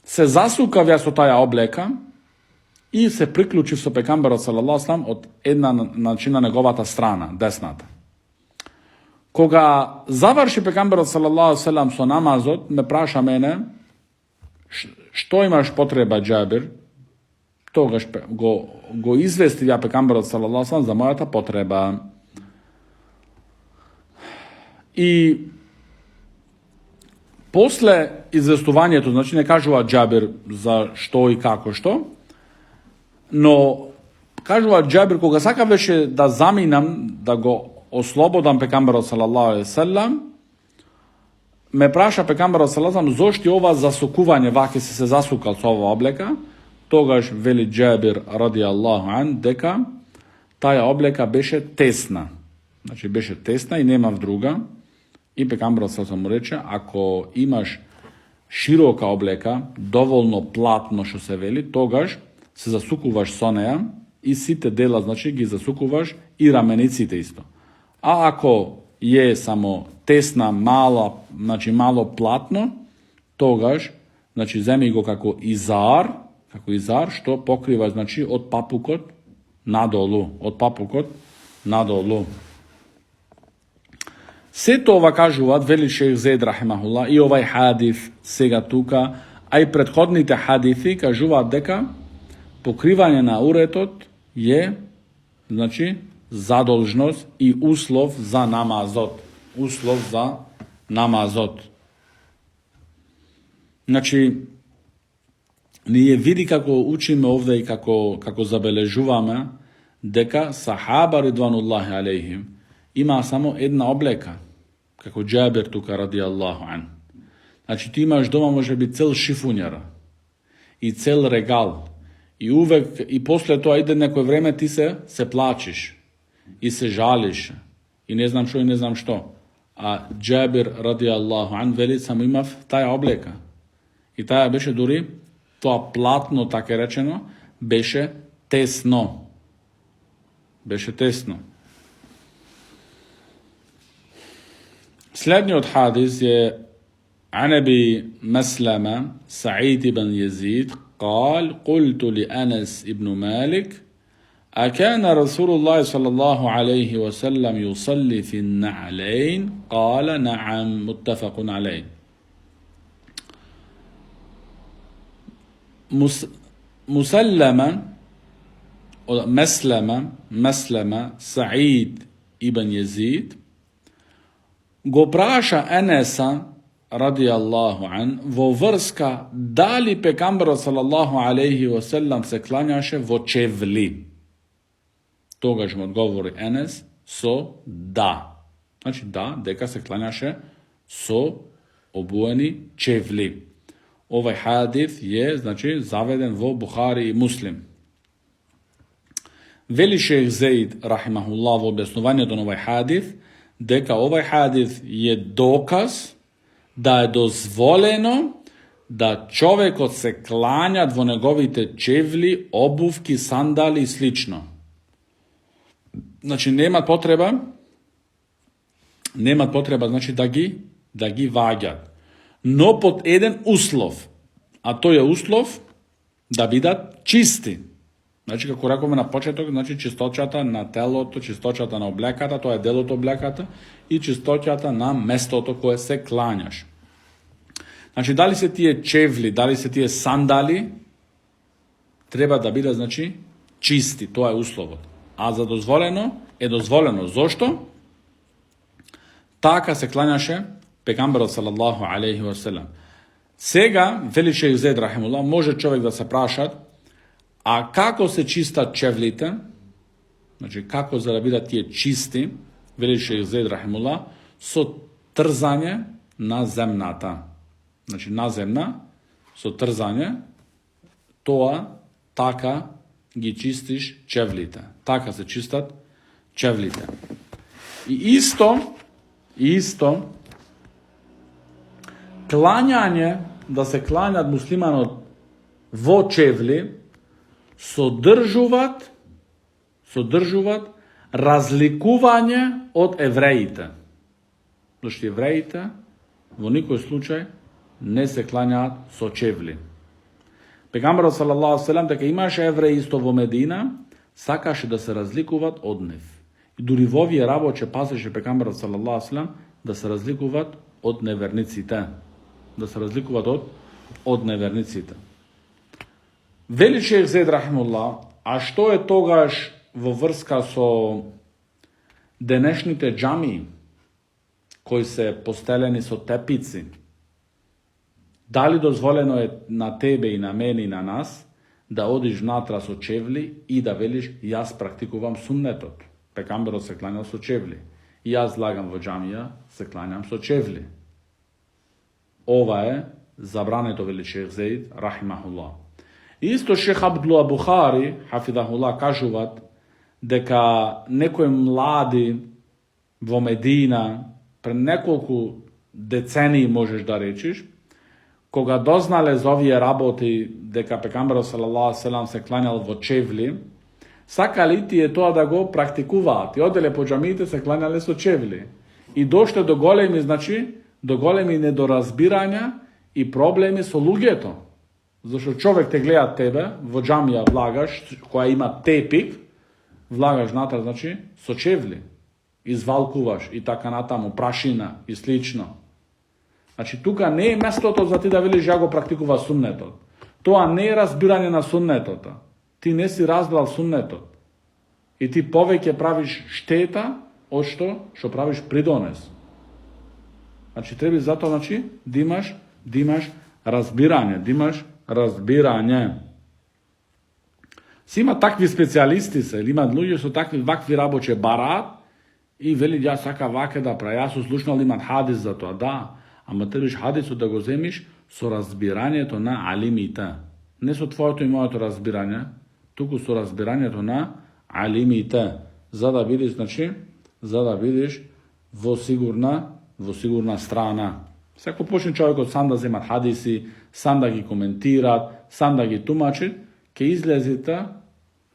се засукав ја со таја облека и се приклучив со пекамберот салаллаху алейхи од една на неговата страна, десната. Кога заврши пекамберот салаллаху алейхи со намазот, ме праша мене: што имаш потреба, Джабир? Тогаш го извести ја пекамберот салаллаху алейхи за мојата потреба. И после известувањето, значи не кажува Джабир за што и како што, но кажува Джабир кога сакавеше да заминам, да го ослободам пекамберот салаллаху алейхи, ме праша пекамберот салаллаху алейхи зошто ова засукување, ваќе се засукал со ова облека. Тогаш вели Джабир радијаллаху ан дека таја облека беше тесна. Значи беше тесна и немав друга. И пекамберот салаллаху алейхи му рече: ако имаш широка облека, доволно платно што се вели, тогаш се засукуваш со неја и сите дела, значи ги засукуваш и рамениците исто. А ако е само тесна, мала, значи мало платно, тогаш, значи земи го како изар, што покрива, значи од папукот надолу, Сето ова кажуваат, вели шејх Зейд рахимахулла, и овај хадис сега тука, а и претходните хадиси кажуваат дека покривање на уретот е, значи, задолжност и услов за намазот. Значи, ние види како учиме овде и како забележуваме дека сахаба ридвануллахи алейхим има само една облека, како Джабир тука радијаллаху ан. Значи ти имаш дома може би цел шифунјара и цел регал и увек и после тоа иде некој време ти се плачиш и се жалиш и не знам што. А Джабир радијаллаху ан вели само имав таја облека. И таја беше дури тоа платно, така речено, беше тесно. Следниот хадис е عن أبي مسلمة سعيد بن يزيد قال: قلت لأنس بن مالك: أكان رسول الله صلى الله عليه وسلم يصلي في النعلين؟ قال: نعم. متفق عليه. مسلمة Meslema Sa'id ibn Jezid go praša Enesa radijallahu an vo vrska da li pejgamber sallallahu alejhi wasallam se klanjaše vo čevli. Togaž mu odgovori Enes so da. Znači da, deka se klanjaše so obujeni čevli. Ovaj hadith je znači zaveden vo Buhari i Muslim. Veli šejh Zaid rahimahullah vo objašnjavanje do ovaj hadith, deka ovaj hadith je dokaz da je dozvoljeno da čovjek od se klanja dvonegovite čevli, obuvki, sandali i slično. Znači nema potreba znači da gi vagjat. No pod jedan uslov, a to je uslov da bidat čisti. Znači kako rekome na početok, znači čistoćata na telото, čistoćata na obлеката, to je делото облеката, и čistoćата na местото koje se klanjaš. Znači da li se tije čevli, da li se tije sandali, treba da bidat znači čisti, to je uslov. A za dozvoljeno je dozvoljeno. Zašto? Така се кланяше пегамберот салаллаху алейхи ва селем. Сега, вели шейх Заид рахимуллах, може човек да се прашат, а како се чистат чевлите? Значи, како за да бидат тие чисти, вели шейх Заид рахимуллах, со трзање на земната. Значи, на земна, со трзање, тоа, така ги чистиш чевлите. Така се чистат чевлите. И isto, klanjanje, da se klanjat muslimanot vo čevli, sodržuvat razlikuvanje od evreite. Zašto evreite vo nikoj slučaj ne se klanjat so čevli. Pejgamber sallallahu alejhi ve sellem дека имаше евреи исто во Медина, сакаше да се разликуват од нив. И дури во овие работи пасеше пегамберот салаллаху алейхи ва салем да се разликуват од неверниците. Да се разликуват од неверниците. Вели шейх Заид рахимуллах, а што е тогаш во врска со денешните џамии кои се постелени со тепици? Дали дозволено е на тебе и на мене и на нас да одиш внатра со чевли и да велиш јас практикувам суннетот? Пегамберот се кланял со чевли. И јас лагам во џамија, се клањам со чевли. Ова е забрането, вели шейх Заид рахимахуллах. Исто шейх Абдулла Бухари хафидахуллах кажуваат дека некои млади во Медина пред неколку децении можеш да речиш, кога дознале за овие работи дека пегамберот салаллаху алейхи ва селем се кланял во чевли, сакали тие тоа да го практикуваат. И оделе по џамиите се кланале со чевли. И дошле до големи, до големи недоразбирања и проблеми со луѓето. Зашто човек те гледа тебе, во џамија влагаш, која има тепик, влагаш натаму, со чевли. Извалкуваш и така натаму, прашина и слично. Тука не е местото за ти да велиш ја го практикува суннетот. Тоа не е разбирање на суннетот. Ти не си разбрал суннетот. И ти повеќе правиш штета од што правиш придонес. Треба затоа да имаш разбирање, Си има такви специјалисти или има луѓе со такви вакви работи бараат и вели ја сака ваке да прави. Јас слушнал имат хадис за тоа, да, ама требаш хадисот да го земиш со разбирањето на алимите. Не со твоето и моето разбирање, туку со разбирањето на алимите, за да бидеш во сигурна страна. Секој почне човекот сам да земат хадиси, сам да ги коментират, сам да ги тумачи, ке излезите,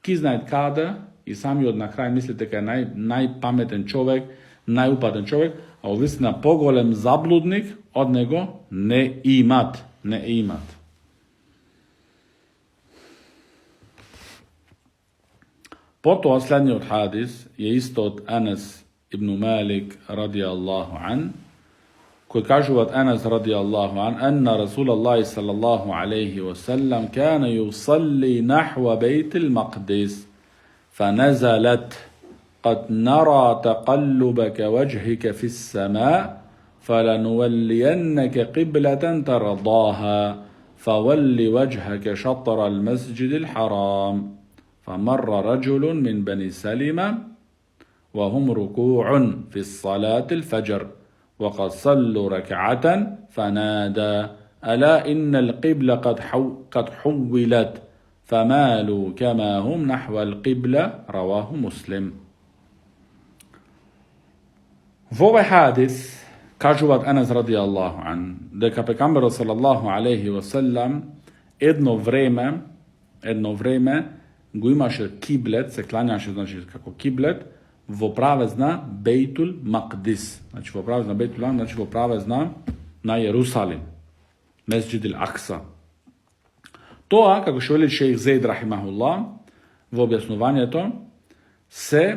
ки знаат каде и самиот на крај мислите дека е најпаметен човек, најупатен човек, а увистина поголем заблудник од него не имат. Потоа следниот хадис е исто од Енес ибн Малик радијаллаху ан, кој кажуваат Енес радијаллаху ан, анна Расулаллахи саллаллаху алейхи ва саллам кана юсалли нахва бейтил мақдис. فنزلت قد نرى تقلبك وجهك في السماء فلنولينك قبلة ترضاها فول وجهك شطر المسجد الحرام فمر رجل من بني سلمة وهم ركوع في الصلاة الفجر وقد صلوا ركعة فنادى ألا إن القبلة قد حولت فمالوا كما هم نحو القبلة رواه مسلم. V ovaj hadis kažu od Anas radijallahu an, da je pejgamber sallallahu alaihi wasallam jedno vreme go imaše kiblet, se klanjaše znači kako kiblet, vo prave zna Bejtul Maqdis. Znači vo prave zna Bejtul Maqdis, znači vo prave zna na Jerusalim, Mesdžid al-Aqsa. To, kako še veli šejh Zaid rahimahullah, v objasnovanje to, se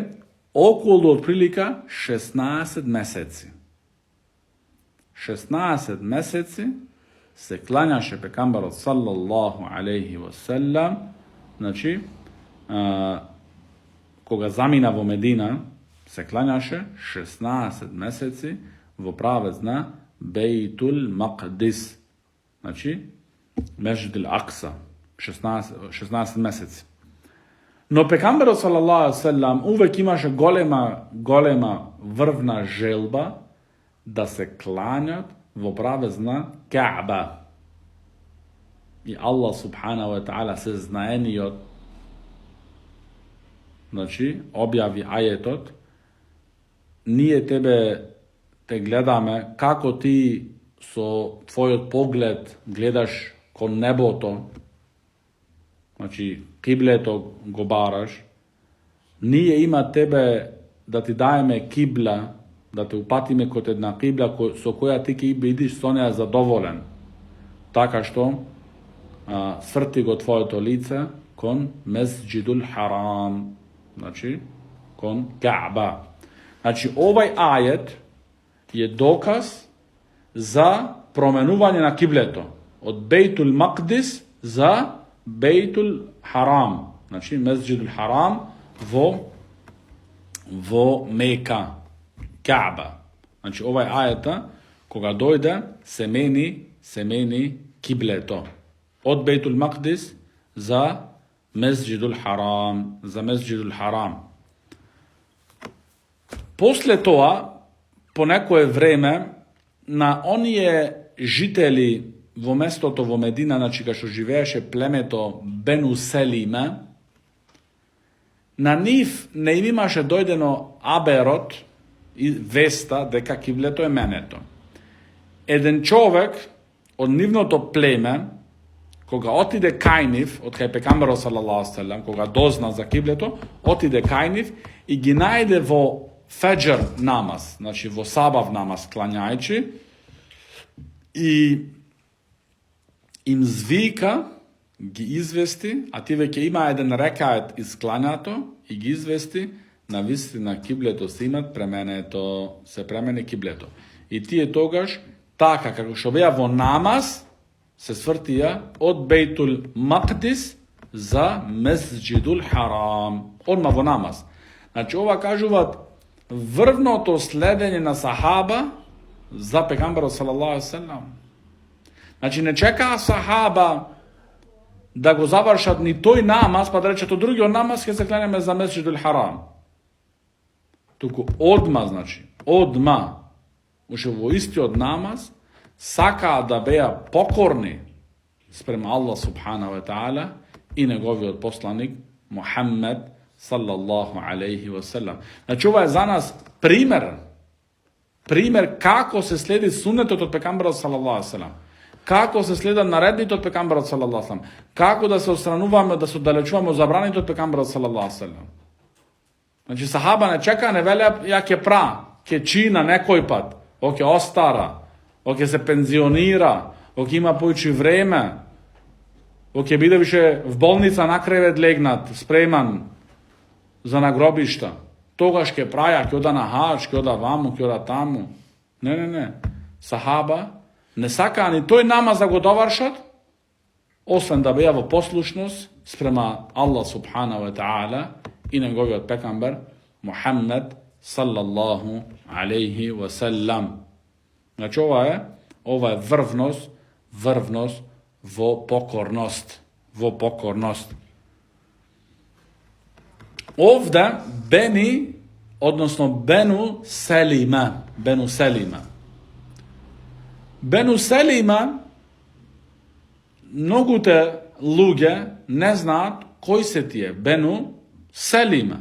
okolo otprilika 16 meseci. 16 meseci se klanjaše pejgamber sallallahu alaihi wasallam, znači koga zamina vo Medina se klanjaše 16 meseci vo prave zna Bejtul Maqdis, znači Mesdžid al-Aqsa, 16 meseci. No pejgamber sallallahu alaihi wasallam uvek imaše golema vrvna želba da se klanjat vo prave zna Kaaba. I Allah subhanahu wa ta'ala se znaenio, znači objavi ajetot, nije te gledame kako ti so tvoj pogled gledaš ko nebo to, znači kibleto gobaraš, nije ima tebe da ti dajeme kibla, da te upatime kod jedna kibla so koja ti vidiš so ne zadovoljen. Така što svrti go tvoje to lice kon Mesdžidul Haram, znači kon Kaaba. Znači ovaj ajet je dokaz za promenuvanje na kibleto od Bejtul Maqdis za Bejtul Haram, znači Mesdžidul Haram vo Meka, Kaaba. Znači ovaj ajeta koga dojde se meni kibleto od Bejtul Maqdis za Mesdžidul Haram. Posle toga, po nekoje vreme, na onije žitelji vo mestoto vo Medina, znači kao što živeše plemeto Benu Selime, na njih ne imaše dojdeno aberot i vesta deka kibleto je meneto. Jedan čovek od nivnoto pleme, koga otide kajniv, od kaj pejgambero sallallahu alaihi wasallam, koga dozna za kibleto, otide kajniv i gi najde vo fajr namaz, znači vo sabav namaz klanjajući, i im zvika gi izvesti, a ti već ima jedan rekajet isklanjato i gi izvesti na visiti na kibleto simat se premene kibleto. I ti je togaš taka kako što beja vo namaz se svrtija od Bejtul Maqdis za Mesdžidul Haram. Odmah vo namaz. Znači ova kažuvat vrvno to sledenje na sahaba za pejgambera sallallahu alaihi wasallam. Znači ne čeka sahaba da go završat ni toj namaz pa da reče to drugi namaz kad se klanjame za Mesdžidul Haram. Tuku odmah uše vo isti od namaz saka da beja pokorni sprema Allah subhanahu wa ta'ala i njegovi od poslanik Muhammed sallallahu alaihi wasallam. Znači ovo je za nas primjer kako se slijedi sunnetot od pejgambera sallallahu alaihi wasallam, kako se slijeda narediti od pejgambera sallallahu alaihi wasallam, kako da se odstranuvamo, da se dalečuvamo zabraniti od pejgambera sallallahu alaihi wasallam. Znači sahaba ne čeka, ne velja jak je pra, ke čina nekoj pat, ok ostara, ok se penzionira, ok ima pojči vreme, ok bide više v bolnica na krevet legnat, spreman za nagrobišta. Togaš ke praja, ke oda na hač, ke oda vamo, ke oda tamo. Ne. Sahaba ne saka ni toj namaz da go dovršat, osim da beja vo poslušnost sprema Allah subhanahu wa ta'ala i negoviot pejgamber Muhammed sallallahu alaihi wasallam. Znači ova je vrvnost vo pokornost. Ovde Benu Selima mnogo te luge ne znat koji se ti je Benu Selima.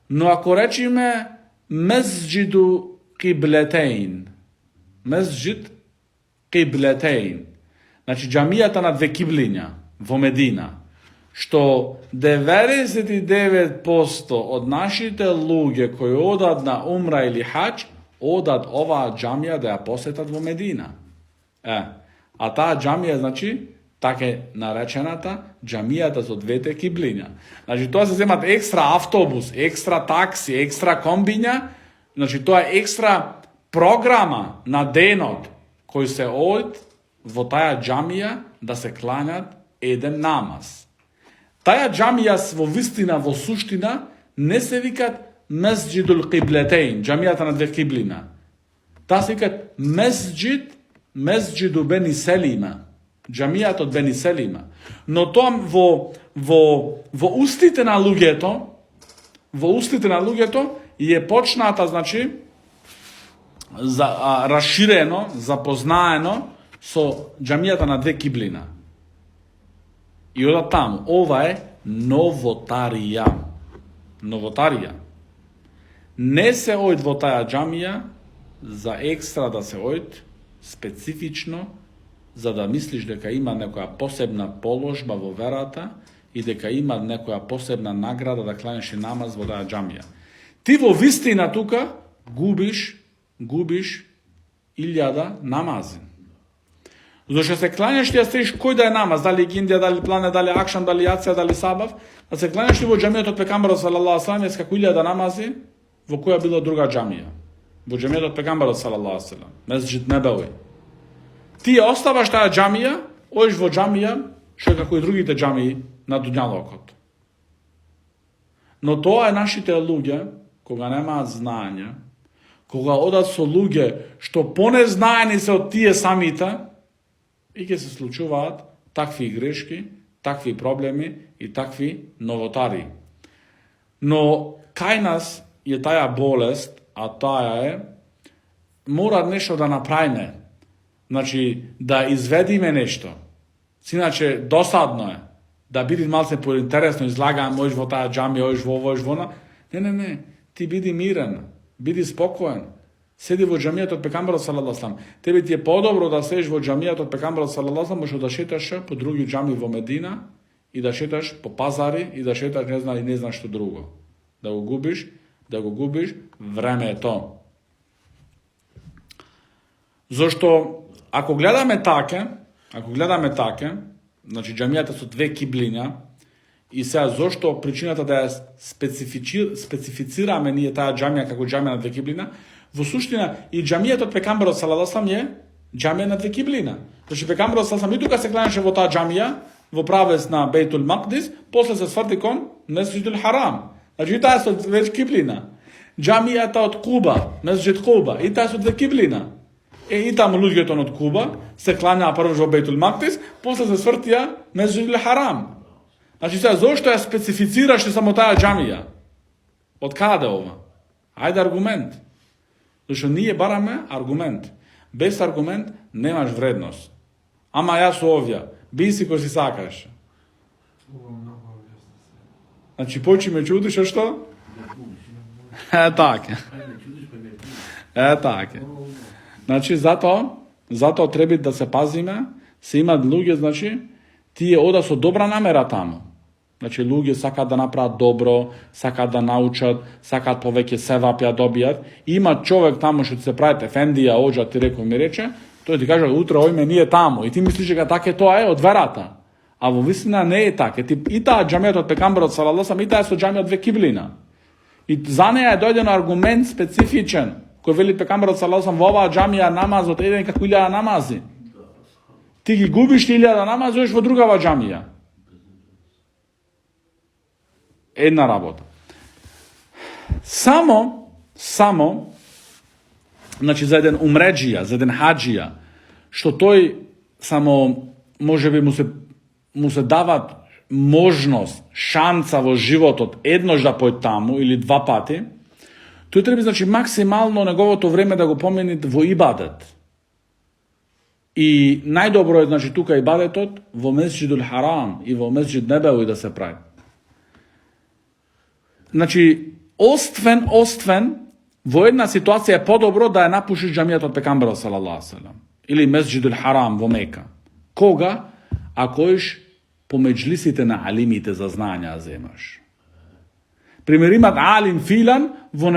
No ako rečime Mesđidu Qibletein, znači džamijata na dve kiblinja vo Medina, što 99% od našite luge koji odad na umra ili hač, odad ova džamija da je posjetat vo Medina. A ta džamija, znači, tak je narečena ta džamijata za dvete kiblinja. Znači, to se zimat ekstra autobus, ekstra taksi, ekstra kombinja, znači, to je ekstra programa na denot koji se od vo taja džamija da se klanjat eden namaz. Taja džamija vo vistina, vo suština, ne se vikat Mesđidul Qibletein, džamijata na dve kiblina. Ta se vikat Mesđidu Beni Selima, džamijat od Beni Selima. No tom vo ustite na lugeto je počnata, znači, rašireno, zapoznajeno so džamijata na dve kiblina. I onda tamo, ova je novotarija. Ne se ojd vo taja džamija za ekstra da se ojd specifično, za da misliš deka ima nekoja posebna položba vo verata i deka ima nekoja posebna nagrada da klanjaš i namaz vo taja džamija. Ti vo vistina tuka gubiš iljada namazin. Zato se klanjaš ti, ja stojiš koji da je namaz, da li Indija, da li plane, da li akšam, da li jacija, da li sabav, da se klanjaš ti vo džamijat od pekambara sallallahu alaihi sallam, jeska iljada namazi, vo koja bila druga džamija. Vo džamijat od pekambara sallallahu alaihi sallam, Mesđid Nebevi. Ti je ostavaš ta džamija, ojš vo džamija, što je kako i drugite džamiji na Dunjalokot. No to je našite luge, koga nema znanja, koga odat su luge, što poneznajeni se od tije samita, i će se slučuvat takvi greški, takvi problemi i takvi novotari. No, kaj nas je taja bolest, a taja je, mora nešto da napravime. Znači, da izvedime nešto. Inače, dosadno je da bidi malce interesno izlagam, ojš vo taja džamija, ojš vo ona. Ne, ti bidi miran, bidi spokojan. Sedi vo džamijat od pekambara sallallahu alaihi sallam. Tebi ti je podobro da sediš vo džamijat od pekambara sallallahu alaihi sallam, možeš da šetaš po drugi džami vo Medina i da šetaš po pazari i da šetaš ne znaš što drugo. Da go gubiš, vreme je to. Zašto, ako gledame take, znači džamijata su dve kiblinja, i sada zašto pričinata da je specificirame nije ta džamija kako džamija na dve kiblina, vo suština i džamijat od pekambara sallallahu alaihi sallam je džamija na dve kiblina. Znači pekambara sallallahu alaihi sallam i tuka se klanjaše vo ta džamija, vo pravec na Bejtul Maqdis, posle se svrti kon Mesđidul Haram. Znači i ta su već kiblina. Džamijata od Kuba, Mesđid Kuba, i ta su dve kiblina. I tamo luđgeton od Kuba se klanja prvo vo Bejtul Maqdis, posle se svrtija Mesđidul Haram. Znači sada, zašto ja specificiraš samo ta džamija? Od kada ova? Ajde argument. Zato nije barame argument. Bez argument nemaš vrednost. Ama ja su ovdje. Bisi ko si sakaš. Znači poči me čudiš, a što? Tak. Tak. Znači zato treba da se pazime, se ima luge, znači ti je oda su dobra namera tamo. Znači, luge saka da napravat dobro, saka da naučat, saka poveke sevapja dobijat. Ima čovjek tamo što se pravi efendija, ođa ti rekao mi reče, to ti kaže, utra ojme nije tamo. I ti misliš da tako je to, od verata. A vo vistina ne je tako. I ta džamijat od pekambara sallallahu alaihi sallam, i ta su džamija od dve kiblina. I za neja je dojden argument specifičan, koji veli pekambara sallallahu alaihi sallam, ova džamija namaz od jedan kako iljada namazi. Ti gi gubiš iljada namaz, još vo drugava džamija. една работа. Само, значи за еден умреджија, за еден хаджија, што тој само може би му се дават можност, шанца во животот еднош да појде таму или два пати, тој треба значи максимално неговото време да го помени во ибадет. И најдобро е значи тука ибадетот во Месџидул Харам и во Месџид Небеви да се прави. Значи оствен во една ситуација е подобро да ја напушиш џамијата од пекамберот салаллаху алейхи ве селем или Месџидул Харам во Мека. Кога? Ако иш по меџлисите на алимите за знања земаш. Пример, имат алим филан во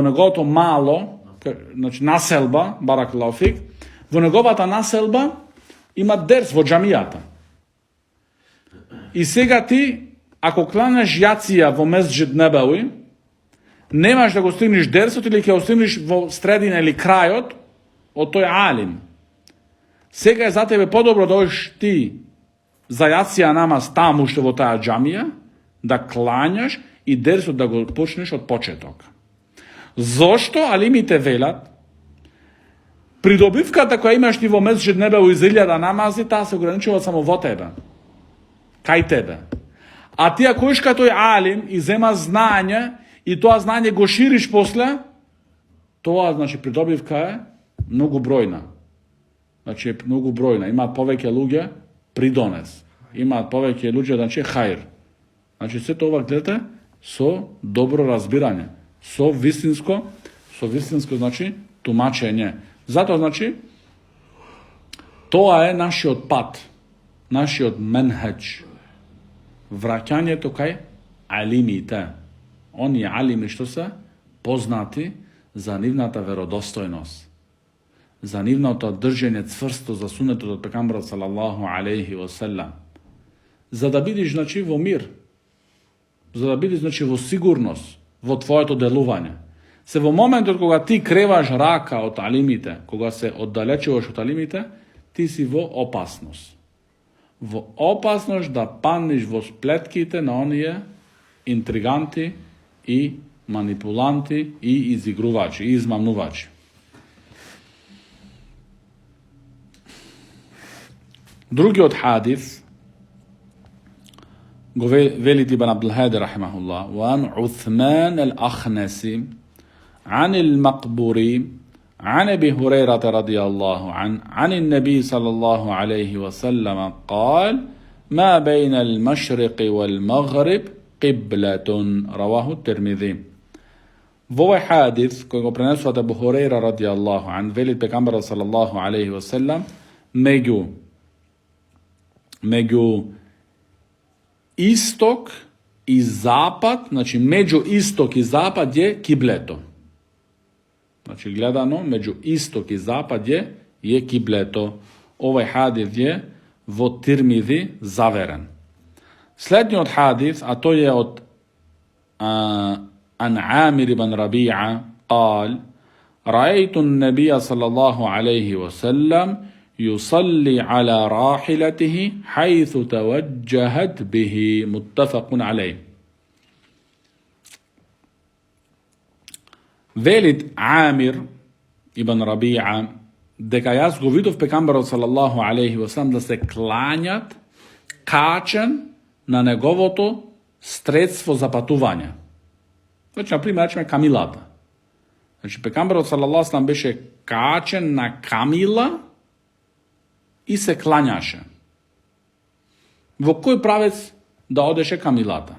неговото мало, значи населба, баракаллаху фик, во неговата населба има дерс во џамијата. И сега ти, ако кланеш јација во Месџид Небеви, немаш да го стигнеш дерсот или ќе го стигнеш во средина или крајот од тој алим. Сега е за тебе подобро да одиш ти за јација намаз таму што во таа џамија, да клањаш и дерсот да го почнеш од почеток. Зошто алимите велат придобивката која имаш ти во Месџид Небеви за 1000 намази, таа се ограничува само во тебе. Кај тебе. А ти ако иш кај тој алим и зема знање и тоа знање го шириш после, тоа значи придобивка е многу бројна. Значи многу бројна. Имаат повеќе луѓе придонес. Имаат повеќе луѓе, значи хајр. Значи сето ова гледате со добро разбирање, со вистинско значи тумачење. Затоа значи тоа е нашиот пат, нашиот менхедж. Враќањето кај алимите. Оние алими што се познати за нивната веродостојност, за нивното држење цврсто за сунетот од пекамберот салаллаху алейхи ва селем, за да бидиш значи во мир, за да бидиш значи во сигурност во твоето делување. Се во моментот кога ти креваш рака од алимите, кога се оддалечуваш од алимите, ти си во опасност. Во опасност да паднеш во сплетките на оние интриганти и манипуланти и изигрувачи, и измамнувачи. Другиот хадис го вели Ибн Абдул Хади рахимахуллах, وعن عثمان الأخنسي عن المقبوري عن أبي هريرة رضي الله عنه عن النبي صلى الله عليه وسلم قال ما بين المشرق والمغرب قبلة رواه الترمذي. Во овој хадис кој го пренесува Абу Хурейра радијаллаху ан, вели пегамберот салаллаху алейхи ва селем, меѓу исток и запад, значи меѓу исток и запад е киблето. Значи гледано меѓу исток и запад е киблето. Овој хадис е во Тирмизи заверен. Следниот хадис, а тој е од عن عامر بن ربيعة قال رأيت النبي صلى الله عليه وسلم يصلي على راحلته حيث توجهت به متفق عليه. Велит Амир ибн Раби'a дека јас го видов пекамберот салаллаху алейхи ва салам да се клањат качен на неговото средство за патување. Значи, например, речеме камилата. Значи, пекамберот салаллаху алейхи ва салам беше качен на камила и се клањаше. Во кој правец да одеше камилата?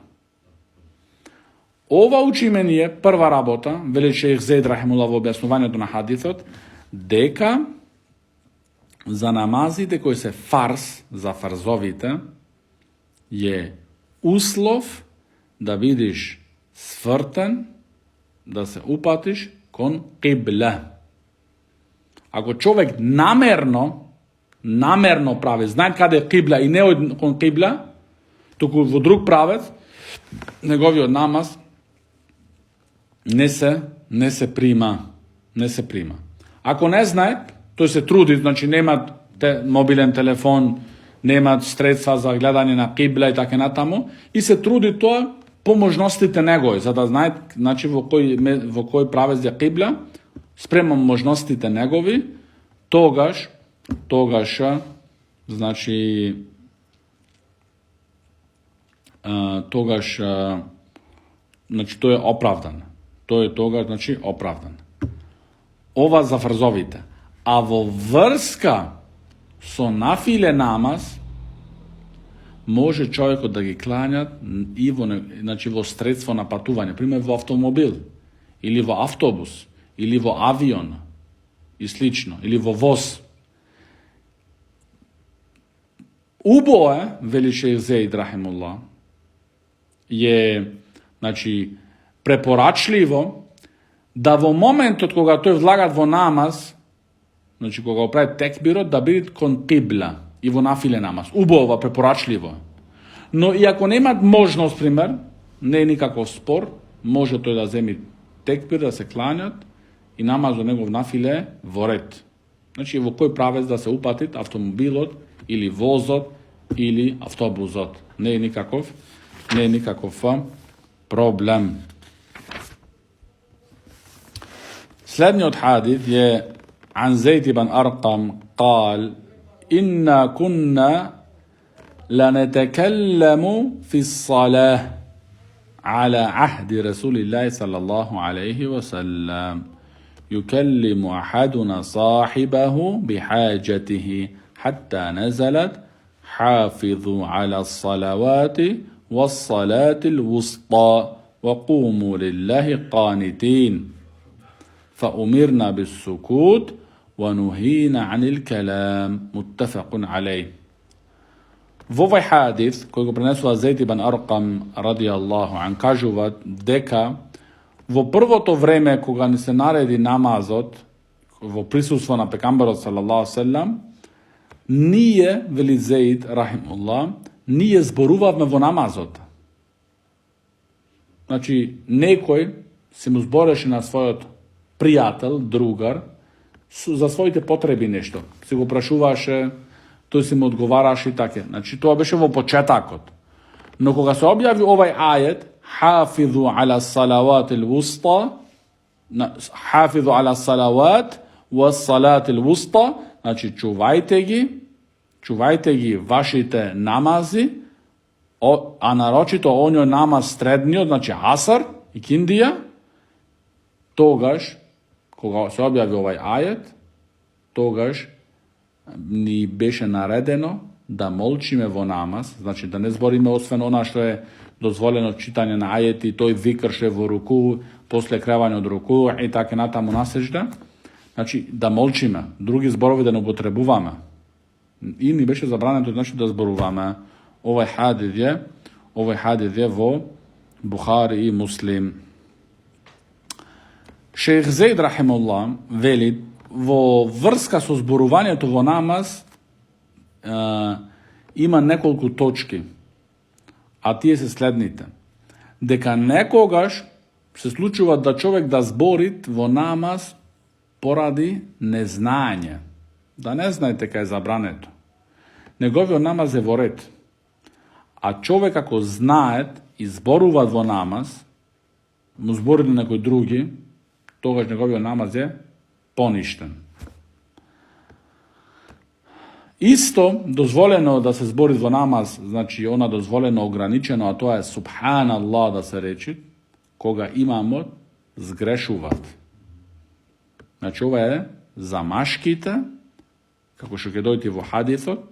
Ова учи мене прва работа, вели шејх Зейд рахимуллах во објаснувањето на хадисот, дека за намазите кои се фарз, за фарзовите, е услов да бидиш свртен, да се упатиш кон кибле. Ако човек намерно прави, знае каде е кибла и не од кон кибла, туку во друг правец, неговиот намаз не се прима. Ако не знае, тој се труди, значи нема мобилен телефон, немаат средства за гледање на кибла и така натаму, и се труди тоа по можностите негови, за да знаат, значи, во кој правец е кибла, спрема можностите негови, тогаш, значи, значи, тој е оправдан. Тој е тогаш, значи, оправдан. Ова за фрзовите. А во врска со нафиле намаз, може човекот да ги кланјат и во средство на патување, пример во автомобил, или во автобус, или во авион, и слично, или во воз. Убо е, вели шејх Зеид рахимуллах, е, значи, препорачливо да во моментот кога тој влагат во намаз, значи кога го прави текбирот, да биде кон кибла и во нафиле намаз. Убаво, препорачливо. Но и ако немат можност, пример, не е никаков спор, може тој да земи текбир, да се кланјат и намаз до негов нафиле во ред. Значи во кој правец да се упатит автомобилот или возот или автобусот. Не е никаков проблем. Следниот хадис е عن زيد بن أرقم قال إنا كنا لنتكلم في الصلاة على عهد رسول الله صلى الله عليه وسلم يكلم أحدنا صاحبه بحاجته حتى نزلت حافظوا على الصلوات والصلاة الوسطى وقوموا لله قانتين فأمرنا بالسكوت ونهينا عن الكلام متفق عليه. Во овој хадис, кој го пренесува Зейд ибн Аркам радијаллаху ан, кажуваат дека во првото време кога ни се нареди намазот, во присуство на пекамберот салаллаху селам, ние, вели Зейд рахимуллах, ние зборувавме во намазот. Значи, некој си му збореше на својот пријател, другар, за своите потреби нешто. Си го прашуваше, тој си му одговараше и така. Значи, тоа беше во почетакот. Но кога се објави овај ајет, حافظوا على الصلوات الوسطى حافظوا على الصلوات والصلاة الوسطى, значи чувајте ги вашите намази, а нарочито оној намаз средниот, значи асар и киндија. Тогаш, кога се објави овај ајет, тогаш ни беше наредено да молчиме во намаз, значи да не збориме освен она што е дозволено читање на ајети, тој викр што е во руку, после кревање од руку и така натаму на сежда. Значи да молчиме, други зборови да не употребуваме. И ни беше забрането, значи да зборуваме. Овој хадис е во Бухари и Муслим. Шејх Зейд рахимуллах вели, во врска со зборувањето во намаз има неколку точки, а тие се следните. Дека некогаш се случува да човек да збори во намаз поради незнаење. Да не знаете кај е забрането. Неговиот намаз е во ред. А човек ако знаат и зборуваат во намаз, му зборили некои други, тогаш неговиот намаз е поништен. Исто дозволено да се збори во намаз, значи она дозволено ограничено, а тоа е субханаллах да се речи, кога имамот сгрешуваат. Значи ова е за машките, како што ќе дојде во хадисот,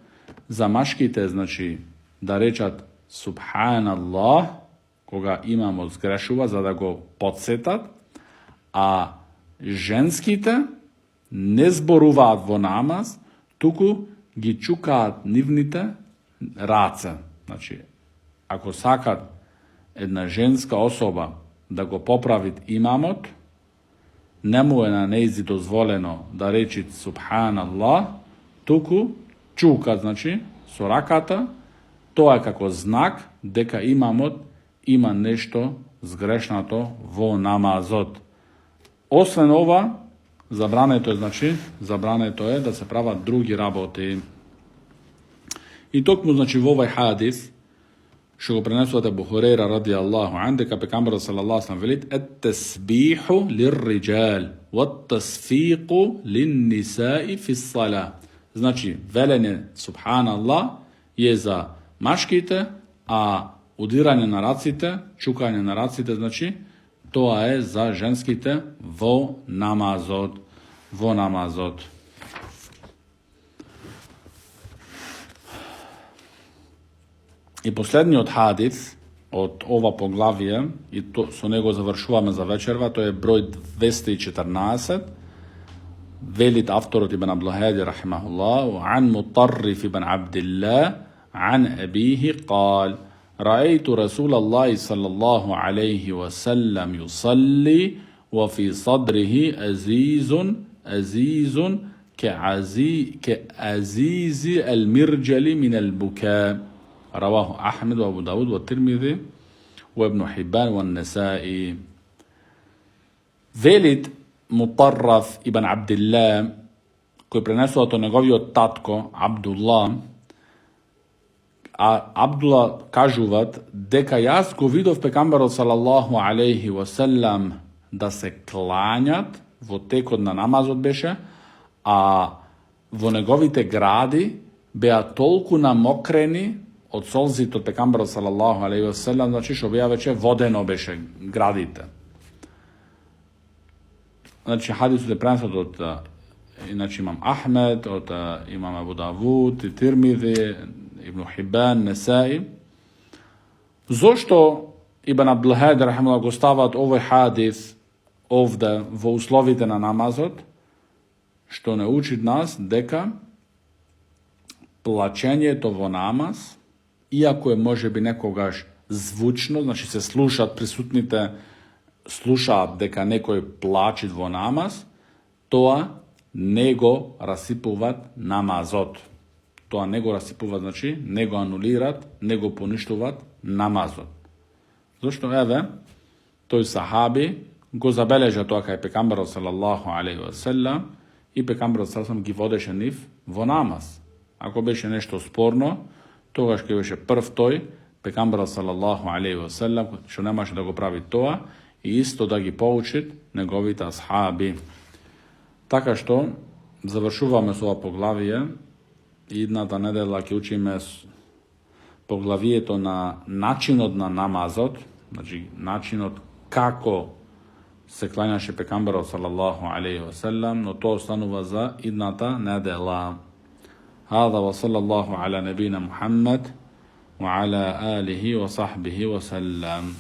за машките, значи да речат субханаллах кога имамот сгрешува, за да го подсетат, а женските не зборуваат во намаз, туку ги чукаат нивните раце. Значи, ако сакат една женска особа да го поправит имамот, не му е на нејзи дозволено да речи субханаллах, туку чукат, значи, со раката, тоа е како знак дека имамот има нешто сгрешнато во намазот. Освен ова, забрането е да се прават други работи. I tokmu, znači, u ovaj hadis, što ga prenesu od Ebu Hureyra radijallahu an, дека pekambera sallallahu sallam velit, et tesbihu lir riđal, wat tasfiqu lin nisai fis salah. Znači, velenje subhanallah je za maškite, a udiranje na racite, čukanje na racite, znači, to je za ženskite vo namazot. Vo namazot. I последниот od hadis od ova poglavje, i to со него завршуваме за вечерва, to je broj 214. Велит авторот Ибн Абдул-Хади рахимахулlah, وعن مطرف بن عبد الله عن أبيه قال: رأيت رسول الله صلى الله عليه وسلم يصلي وفي صدره أزيز كأزيز المرجل من البكاء. رواه أحمد وأبو داود والترمذي وابن حبان والنسائي. Велит Mutarraf ibn Abdillah, koji prenesu to неговиот татко Абдулlah, a Abdullah kažuvat дека јас го видов пекамберот салаллаху алейхи васелам да се кланјат во текот на намазот беше, а во неговите гради беа толку намокрени од солзите од пекамберот салаллаху алейхи васелам, значи што беа веќе водено беше градите. Значи хадисот е пренесот од иначе имам Ахмед, од имам Абу Давуд, и Тирмизи, Ибн Хибан, Несаи. Зошто Ибн Абдул-Хади рахимахуллах го стават овој хадис овде во условите на намазот, што не учи нас дека плачењето во намаз, иако е можеби некогаш звучно, значи се слушаат присутните, слушаат дека некој плачи во намаз, тоа не го расипуваат намазот. Тоа не го расипуваат, значи не го анулираат, не го поништуваат намазот. Зошто еве тој сахаби го забележа тоа кај пекамберот салаллаху алейхи васелам и пекамберот салаллаху ги водеше нив во намаз. Ако беше нешто спорно, тогаш ке беше прв тој пекамберот салаллаху алейхи васелам што немаше да го прави тоа и исто да ги поучит неговите асхаби. Така што завршуваме со ова поглавие. Идната недела ќе учиме поглавието на начинот на намазот, значи начинот како се клањаше пекамберот салаллаху алейхи васелам, но тоа останува за идната недела. هذا وصلى الله على نبينا محمد وعلى آله وصحبه وسلم.